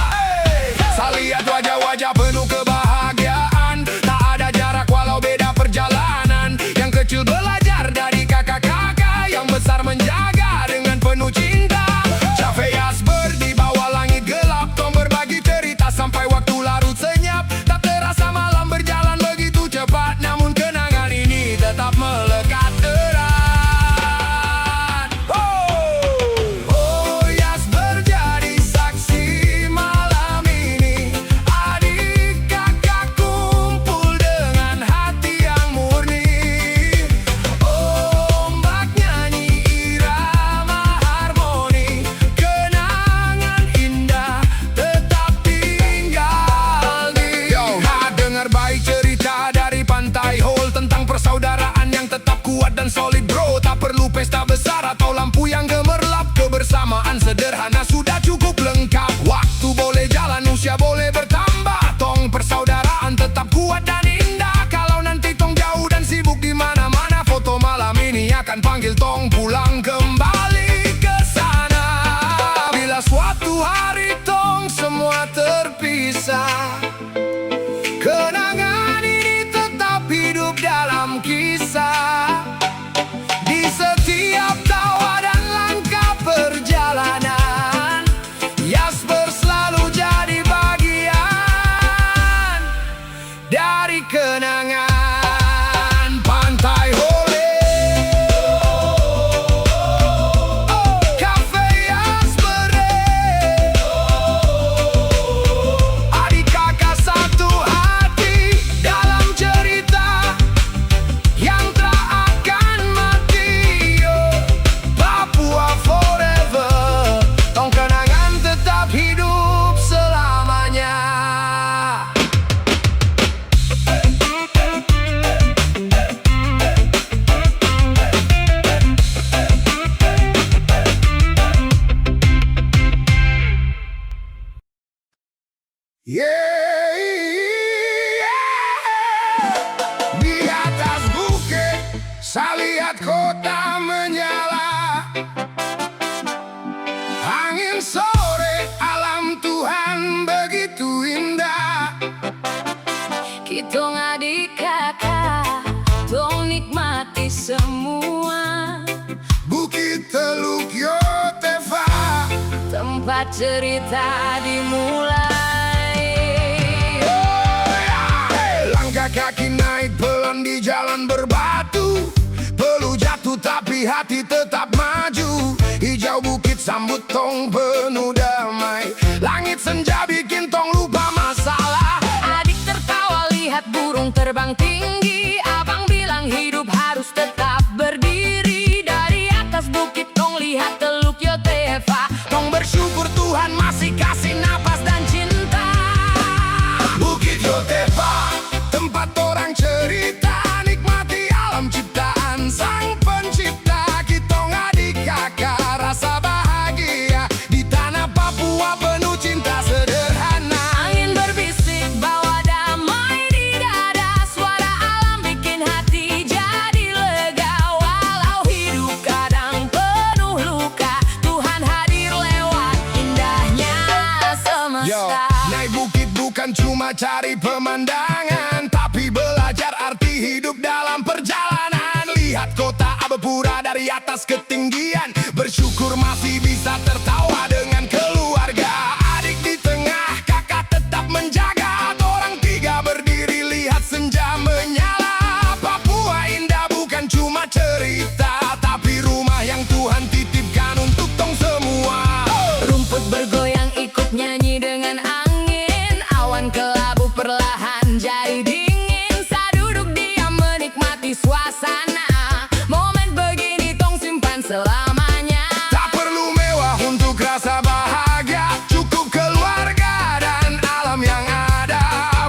Saya lihat wajah-wajah penuh kebahagiaan, tak ada jarak walau beda perjalanan. Yang kecil belajar dari kakak-kakak, yang besar menjaga dengan penuh cinta. Cafe Jasper di bawah langit gelap, tong berbagi cerita sampai waktu larut senyap. Tak terasa malam berjalan begitu cepat, namun kenangan ini tetap melekat erat. Oh, Jasper jadi saksi malam ini. Adik kakak kumpul dengan hati yang murni. Ombak nyanyi irama harmoni, kenangan indah tetap tinggal di hati. Dengar baik cerita dari pantai Hol tentang persaudaraan yang tetap kuat dan solid, bro. Tak perlu pesta besar atau lampu yang gemerlap, kebersamaan sederhana sudah cukup lengkap. Waktu boleh jalan, usia boleh bertambah, tong persaudaraan tetap kuat dan indah. Kalau nanti tong jauh dan sibuk di mana-mana, foto malam ini akan panggil tong pulang kembali ke sana. Bila suatu hari tong semua terpisah, kenangan ini tetap hidup dalam kisah. Di setiap tawa dan langkah perjalanan, Jasper selalu jadi bagian dari kenangan pantai Hole. Cafe Jasper, adik kakak satu hati dalam cerita yang tak akan mati. Yo, Papua forever, tong kenangan tetap hidup selamanya. Yeah, di atas bukit saya lihat kota menyala. Angin sore, alam Tuhan begitu indah. Kitong adik kakak, tong nikmati semua. Bukit Teluk Yotefa, Tempat cerita dimulai. langkah kaki naik pelan di jalan berbatu. Perlu jatuh tapi hati tetap maju. Hijau bukit sambut tong penuh damai. Langit senja bikin tong lupa masalah. Adik tertawa lihat burung terbang tinggi. Abang bilang hidup harus tetap berdiri. Dari atas bukit tong lihat Teluk Yotefa. Tong bersyukur Tuhan masih kasih napas dan cinta. Bukit Yotefa, tempat orang cerita, nikmati alam ciptaan Sang Pencipta. bukan cuma cari pemandangan, tapi belajar arti hidup dalam perjalanan. Lihat kota Abepura dari atas ketinggian, bersyukur masih bisa tertawa dengan keluarga. Adik di tengah, kakak tetap menjaga. Orang tiga berdiri, lihat senja menyala. Papua indah bukan cuma cerita, tapi rumah yang Tuhan titipkan untuk tong semua. Rumput bergoyang ikut nyanyi dengan angin, awan kelabu perlahan jadi dingin. Saya duduk diam menikmati suasana, momen begini tong simpan selamanya. Tak perlu mewah untuk rasa bahagia, cukup keluarga dan alam yang ada.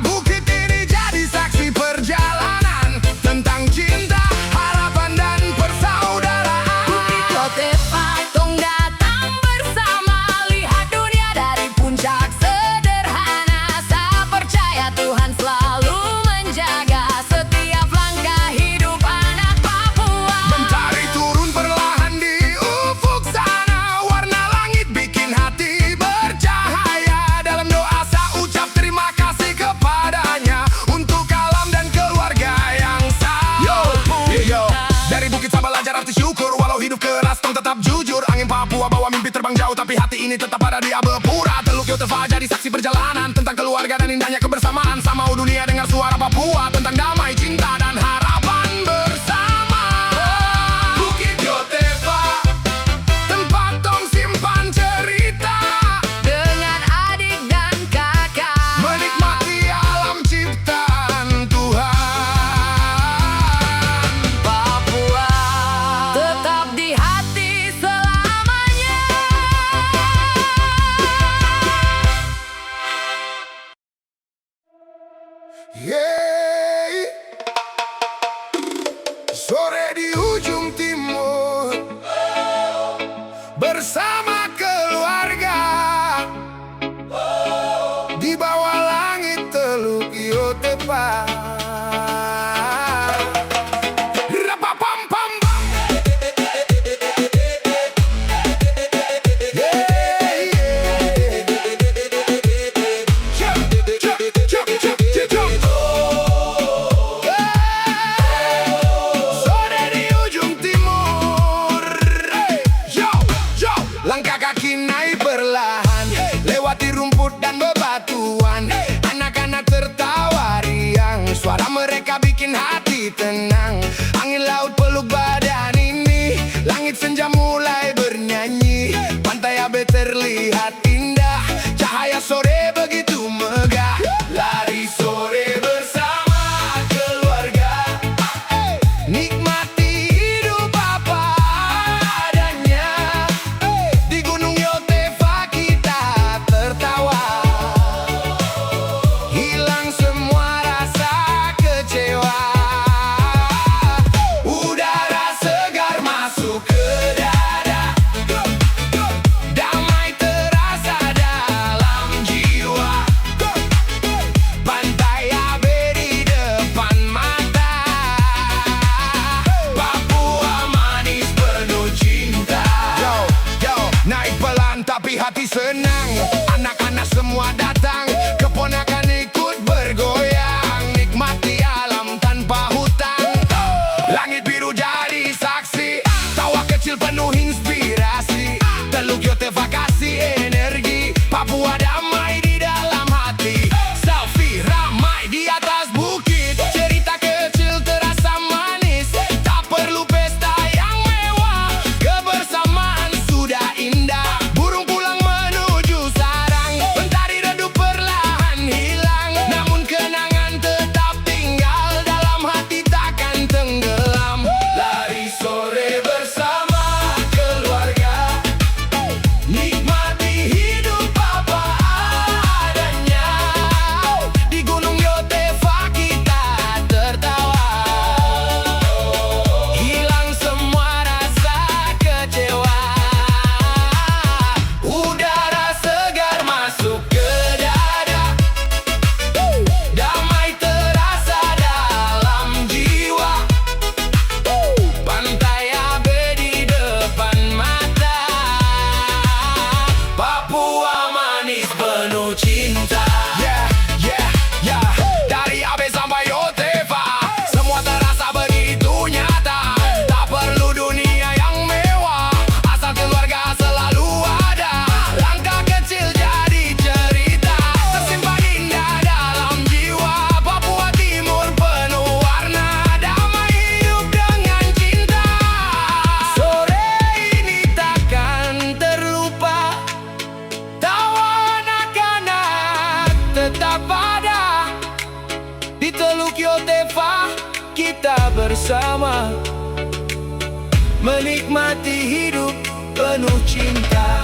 Bukit ini jadi saksi perjalanan tentang cinta, harapan dan persaudaraan. Bukit Yotefa tong datang bersama, lihat dunia dari puncak sederhana. Saya percaya Tuhan selalu menjaga setiap langkah hidup anak Papua. Mentari turun perlahan di ufuk sana, warna langit bikin hati bercahaya. Dalam doa saya ucap terima kasih kepadanya untuk alam dan keluarga yang saya punya. Dari bukit saya belajar arti syukur, walau hidup keras tong tetap jujur. Angin Papua bawa mimpi terbang jauh, tapi hati ini tetap ada di Abepura. Teluk Yotefa jadi saksi perjalanan tentang keluarga dan indahnya kebersamaan. Sama dunia dengar suara Papua tentang damai, cinta dan harapan bersama. Bukit Yotefa, tempat tong simpan cerita, Dengan adik dan kakak, menikmati alam ciptaan Tuhan. Papua tetap di hati selamanya. Yeay. Sore di ujung timur bersama keluarga di bawah langit Teluk Yotefa. Rapapam-pam-pam. Yeah, yeah. Jump, jump, jump, jump, jump. Sore di ujung timur. Yo, yo. Langkah kaki naik perlahan, lewati rumput dan bebatuan. Anak-anak tertawa riang kita bersama, menikmati hidup penuh cinta.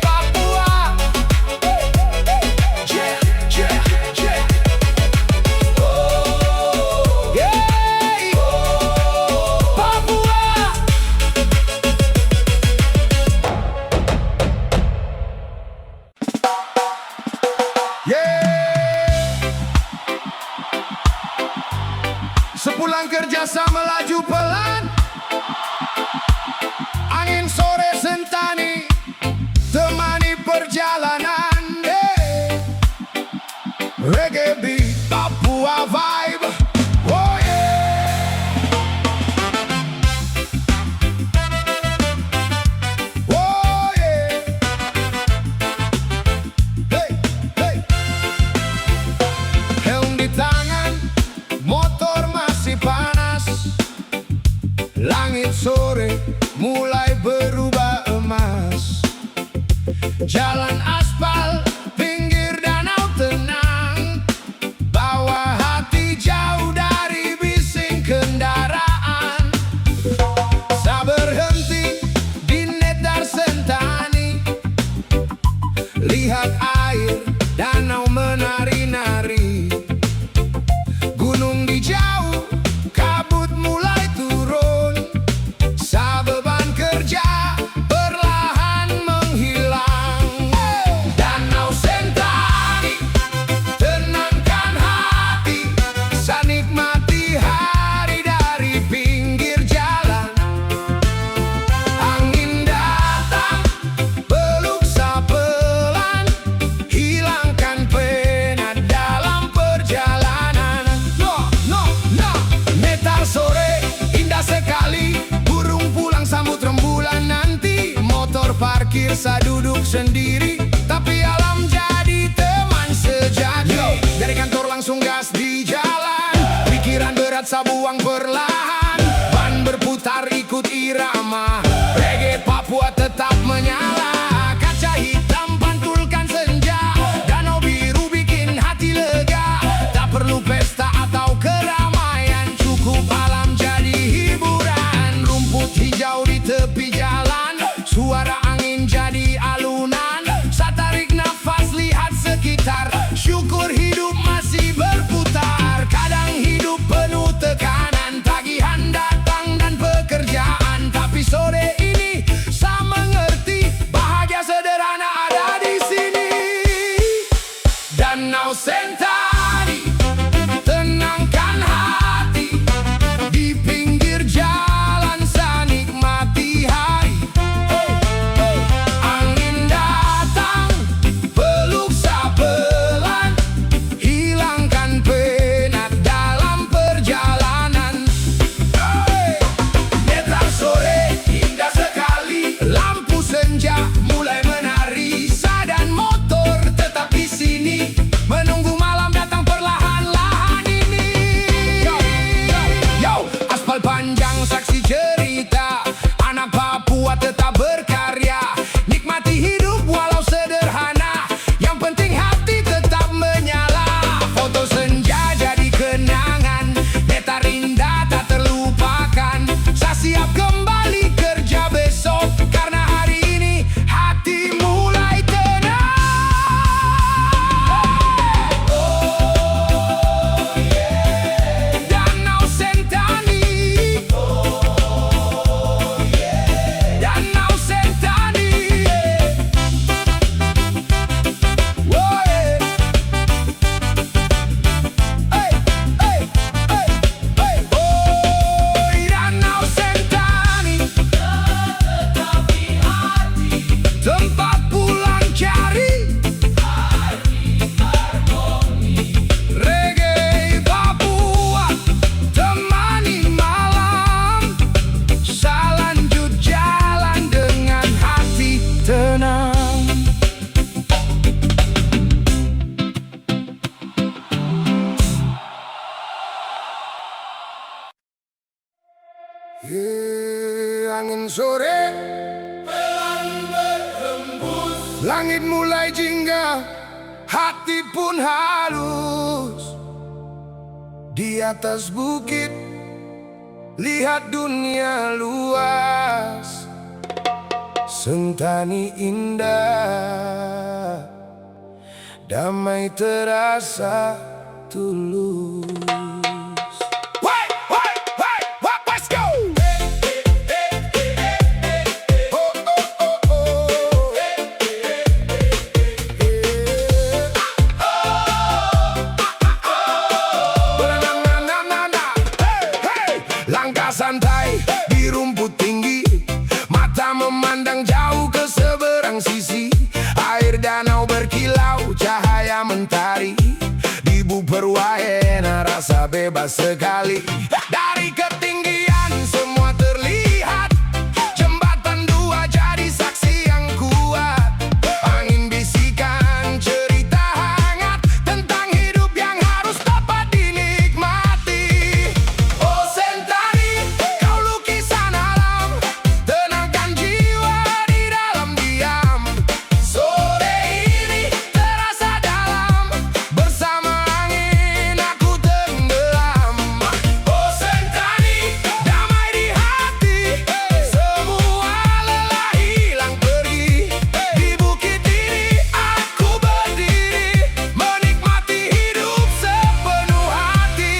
Papua, yeah, yeah, yeah. Oh, yeah, Papua. Sepulang kerja sama melaju pelan, angin sore sentani temani perjalanan. Reggae beat, Papua vibe. Oh yeah. Oh yeah. Hey, hey. Helm di tangan, motor masih panas. Langit sore mulai berubah emas. Jalan aspal, pinggir danau tenang. Bawa hati jauh dari bising kendaraan. Tak berhenti di Netar Sentani. Lihat air danau menari-nari. Gunung di jauh, kabut mulai turun. Sabeban kerja perlahan menghilang. Danau Sentani, tenangkan hati. Bisa nikmati hari dari pinggir jalan. Angin datang, peluk sapelan. Hilangkan penat dalam perjalanan. No, no, no. Netar sore, indah sekali. Burung pulang sambut rembulan nanti. Motor parkir, saya duduk sendiri. Tapi alam jadi teman sejati. Dari kantor langsung gas di jalan. Pikiran berat saya buang perlahan. Ban berputar ikut irama. Reggae Papua tetap menyala. Kaca hitam pantulkan senja. Danau biru bikin hati lega. Tak perlu pesta atau keramaian. Cukup alam jadi hiburan. Rumput hijau di tepi jalan. Suara angin jadi alunan. Saya tarik nafas lihat sekitar. Syukur hidup masih berputar. Kadang hidup penuh tekanan. Tagihan datang dan pekerjaan. Tapi sore ini saya mengerti. Bahagia sederhana ada di sini. Danau Sentani, tenangkan hati. Di pinggir jalan saya nikmati hari. Angin datang, peluk sapelan. Hilangkan penat dalam perjalanan. Netar sore, indah sekali. Lampu senja mulai menari. Saya dan motor tetap di sini. Menunggu malam datang perlahan-lahan ini. Yo, aspal panjang saksi cerita. Anak Papua tetap berkarya. Nikmati hidup walau sederhana. Yang penting hati tetap menyala. Foto senja jadi kenangan. Netar indah tak terlupakan. Saya siap kembali kerja besok. Karena hari ini hati mulai tenang. Danau Sentani. Danau Sentani. Oh, yeah. Hey, hey, hey, hey. Oh, Danau Sentani. Tempat pulang cari. Reggae Papua, temani malam. Saya lanjut jalan dengan hati tenang. Angin sore pelan berhembus. Langit mulai jingga. hati pun halus. Di atas bukit lihat dunia luas, Sentani indah, damai terasa tulus. Let's go! Oh, oh, oh, oh. Banana, hey, hey. Langkah santai di rumput tinggi, mata memandang jauh ke seberang sisi. Air danau berkilau, cahaya mentari, di Buperwahena rasa bebas sekali. Dari ketinggian semua terlihat, jembatan dua jadi saksi yang kuat. Angin bisikan cerita hangat tentang hidup yang harus dapat dinikmati. Oh Sentani, kau lukisan alam, tenangkan jiwa di dalam diam. Sore ini terasa dalam, bersama angin aku tenggelam. Oh Sentani, damai di hati, semua lelah hilang pergi. Di bukit ini aku berdiri, menikmati hidup sepenuh hati.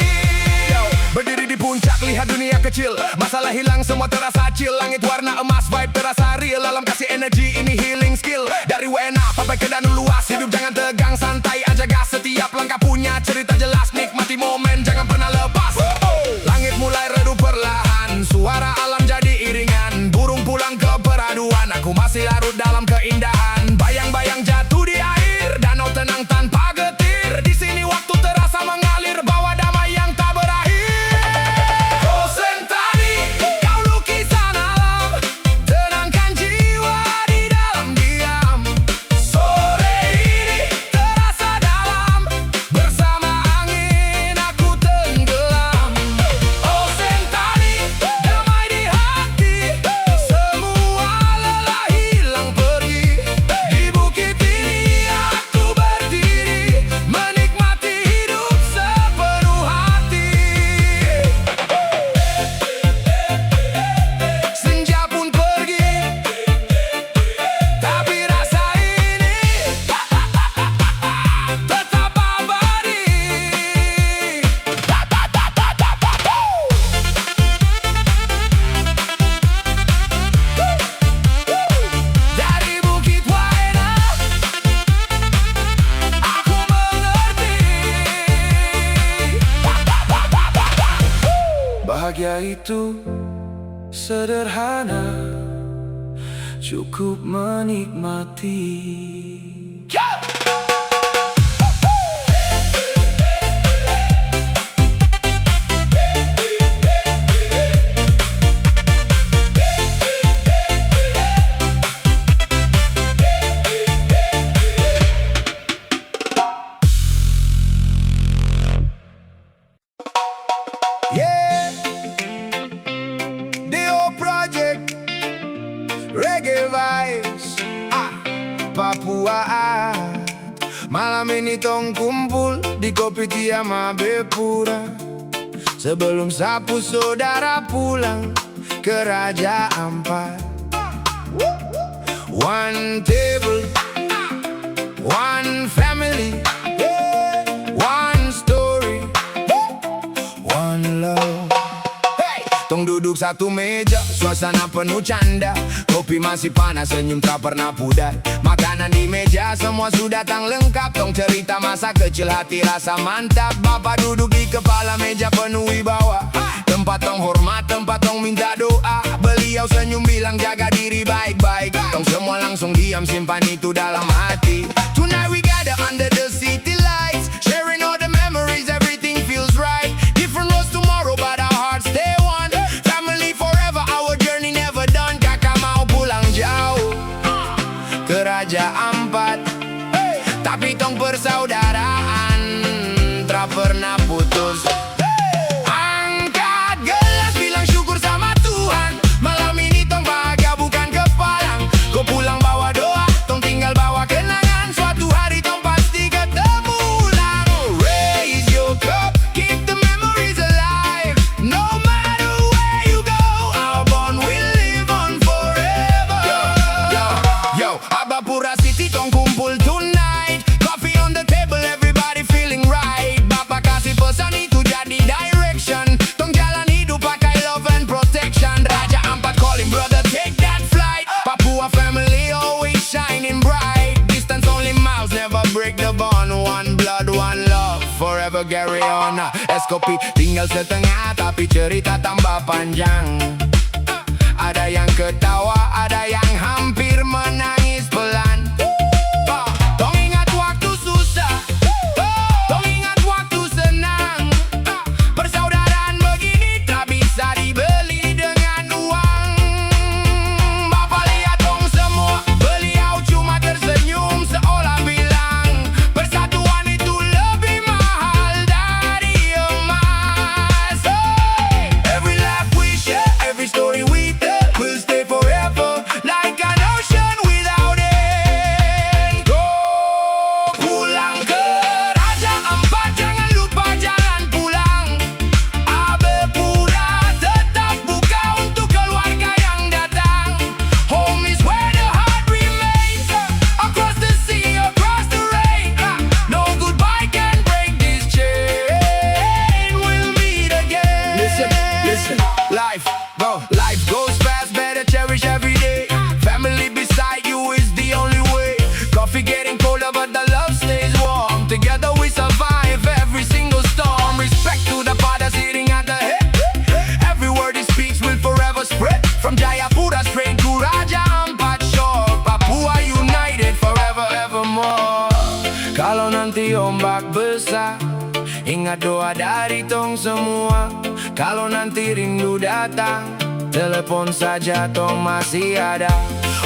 Berdiri di puncak, lihat dunia kecil, masalah hilang semua terasa chill. Langit warna emas, vibe terasa real. Alam kasih energi, ini healing skill. Dari WNA sampai ke danau luas, hidup jangan tegang, santai aja gas. Setiap langkah punya cerita jelas, nikmati momen, jangan pernah lepas. Langit mulai redup perlahan, suara alam jadi iringan. Burung pulang ke peraduan, aku masih larut dalam keindahan. Bayang-bayang jatuh di air, danau tenang tanpa getir. Di sini waktu terasa mengalir, bawa damai yang tak berakhir. Oh Sentani, kau lukisan alam, tenangkan jiwa di dalam diam. Sore ini terasa dalam, bersama angin aku tenggelam. Oh Sentani, damai di hati, semua lelah hilang pergi. Di bukit ini aku berdiri, menikmati hidup sepenuh hati. Senja pun pergi, tapi rasa ini tetap abadi. Dari Bukit Wahena aku mengerti, bahagia itu sederhana, cukup menikmati. Yeah, Dio Project, Reggae Vibes, Papua. Malam ini tong kumpul di Kopi Tia Mabepura, sebelum sapu saudara pulang ke Raja Ampat. One table, one family, one story, one love. Tong duduk satu meja, suasana penuh canda. Kopi masih panas, senyum tak pernah pudar. Makanan di meja, semua sudah datang lengkap. Tong cerita masa kecil, hati rasa mantap. Bapak duduk di kepala meja penuh wibawa. Tempat tong hormat, tempat tong minta doa. Beliau senyum bilang jaga diri baik-baik. Tong semua langsung diam, simpan itu dalam hati. Tonight we gather under the city lights, sharing all the memories, everything feels right. Different roads tomorrow, but our hearts stay one. Family forever, our journey never done. Kakak mau pulang jauh ke Raja Ampat, tapi tong persaudaraan tak pernah putus. Angkat gelas, bilang syukur sama Tuhan. Malam ini tong bahagia bukan kepalang. Kau pulang bawa doa, tong tinggal bawa kenangan. Suatu hari tong pasti ketemu Yo, Abapura City tong kumpul tonight. Coffee on the table, everybody feeling right. Bapak kasih pesan itu jadi direction. Tong jalan hidup pakai love and protection. Raja Ampat calling brother take that flight. Papua family always shining bright. Distance only miles, never break the bond. One blood, one love, forever carry on. Eskopi tinggal setengah tapi cerita tambah panjang. Ada yang ketawa, ada yang hampir menangis pelan. Tong ingat waktu susah, tong ingat waktu senang. Persaudaraan begini tak bisa dibeli dengan uang. Bapak lihat tong semua, beliau cuma tersenyum seolah bilang persatuan itu lebih mahal dari emas. Every laugh we share, every story we tell will stay forever like an ocean without end. Go pulang ke Raja Ampat, jangan lupa jangan pulang. Abapura tetap buka untuk keluarga yang datang. Home is where the heart remains. Across the sea, across the rain. No goodbye can break this chain. We'll meet again. Listen, life goes fast, better cherish every day. Family beside you is the only way. Coffee getting colder, but the love stays warm. Together we survive every single storm. Respect to the father sitting at the head. Every word he speaks will forever spread. From Jayapura straight to Raja Ampat Shore. Papua united forever evermore. Kalau nanti ombak besar, ingat doa dari tong semua. Kalau nanti rindu datang, telepon saja tong masih ada.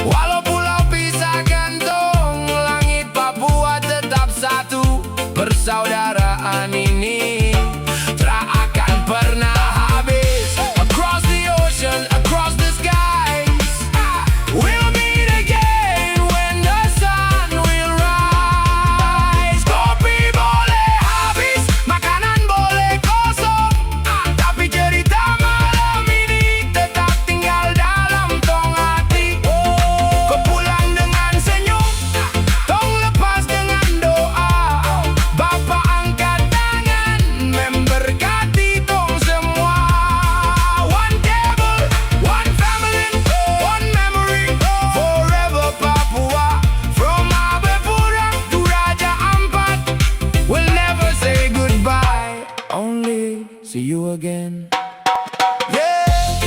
Walau pulau pisahkan tong, langit Papua tetap satu. Persaudaraan ini tak akan pernah habis. Across the ocean, across the skies, we'll meet again when the sun will rise. Kopi boleh habis, makanan boleh kosong, tapi cerita malam ini tetap tinggal dalam tong hati. Kau pulang dengan senyum, tong lepas dengan doa. Bapak angkat tangan, memberkati tong semua. One table, one family, one memory, forever Papua. From Abapura to Raja Ampat, we'll never say goodbye, only see you again. Yeah,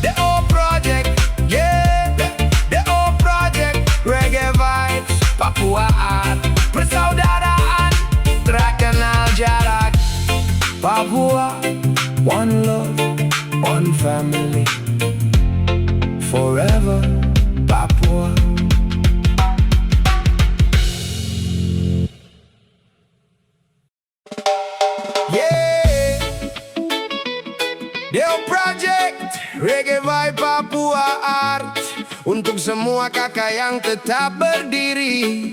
the old project, yeah, the old project, reggae vibes, Papua art, persaudaraan, tak kenal jarak. Papua, one love, one family, forever Papua. Yeah, the old project, reggae vibe Papua art. Untuk semua kakak yang tetap berdiri,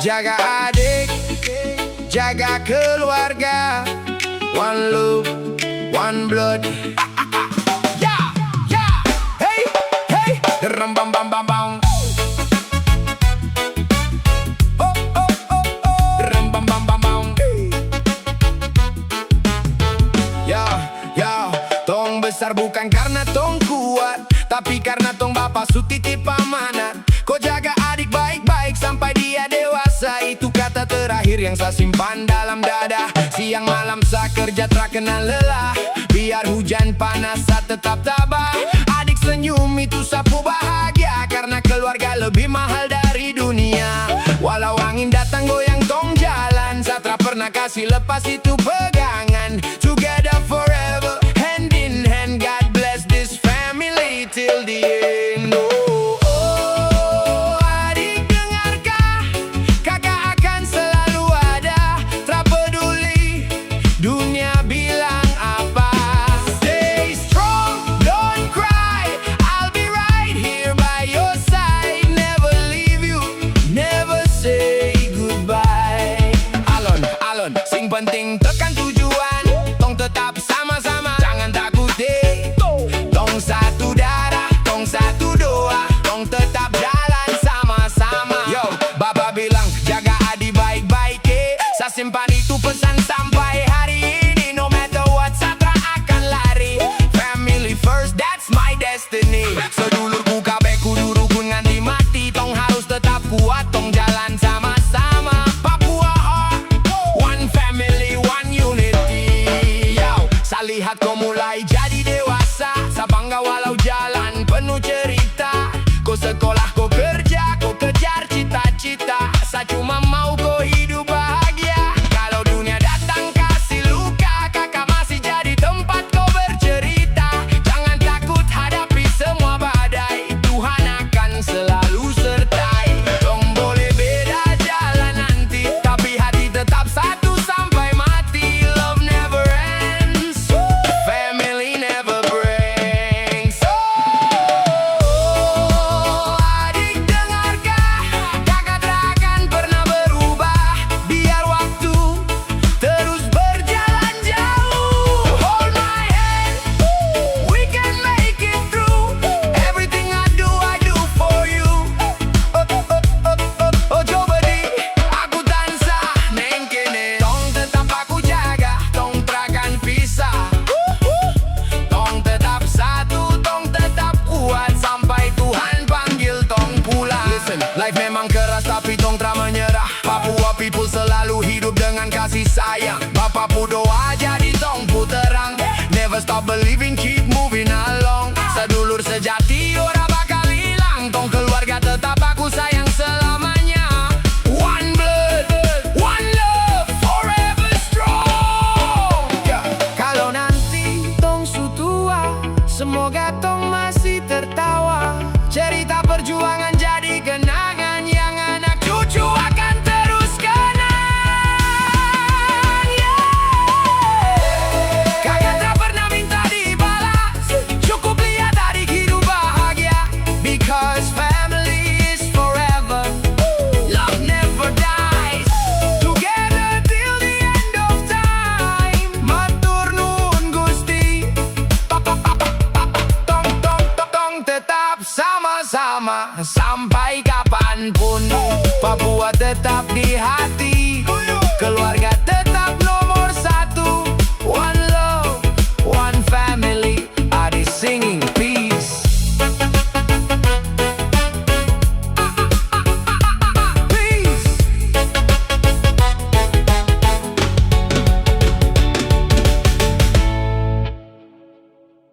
jaga adik, jaga keluarga. One love, one blood. Yeah, yeah, hey, hey, ram bam bam bam bam. Oh, oh, oh, oh, ram bam bam bam bam. Ya, ya, tong besar bukan karena tong kuat, tapi karena tong bapak su titip amanat. Kau jaga adik baik-baik sampai dia dewasa. Itu kata terakhir yang saya simpan dalam dada. Siang malam saya kerja tak kenal lelah. Biar hujan panas saya tetap tabah. Adik senyum itu sapu bahagia, karena keluarga lebih mahal dari dunia. Walau angin datang goyang tong jalan, saya tak pernah kasih lepas itu pegangan. Together forever, hand in hand. God bless this family till the end. Oh, oh, adik dengarkah, kakak akan selalu ada. Tak peduli dunia bilang apa. Stay strong, don't cry, I'll be right here by your side. Never leave you, never say goodbye. Alon, alon, sing penting tekan tujuan. Tong tetap sama-sama, jangan takut deh. Tong satu darah, tong satu doa. Tong tetap jalan sama-sama. Papua tong jalan sama-sama. Papua heart, one family, one unity. Yo, salihat kau mulai jadi dewasa. Sabangga walau jalan penuh cerita. Kau sekolah, kau kerja, kau kejar cita-cita. Sa cuma mau kau hidup bahagia. Kalau dunia datang kasih luka, kakak masih jadi tempat kau bercerita. Jangan takut hadapi semua badai, Tuhan akan selalu sertai. Dong boleh beda jalan nanti, tapi hati tetap satu sampai mati. Love never ends, family never breaks. Oh, adik dengarkah, kakak takkan pernah berubah. Biar waktu terus berjalan jauh. Hold my hand, we can make it through. Everything I do for you. Oh, coba di aku tansah neng kene. Tong tetap aku jaga, tong takkan pisah. Tong tetap satu, tong tetap kuat sampai Tuhan panggil tong pulang. Listen, life memang keras tapi tong tak menyerah. Papua people selalu hidup dengan kasih sayang. Bapak pu doa jadi tong pu terang. Never stop believing, keep moving along. Sedulur sejati ora bakal hilang. Tong keluarga tetap aku sayang selamanya. One blood, one love, forever strong. Kalau nanti tong su tua, semoga tong masih tertawa. Cerita perjuangan jadi kenangan yang anak cucu akan terus kenang. Kakak tak pernah minta dibalas, cukup lihat adik hidup bahagia. Because family is forever, love never dies. Together till the end of time. Matur nuwun Gusti. Tong tetap sama-sama sampai kapanpun. Papua tetap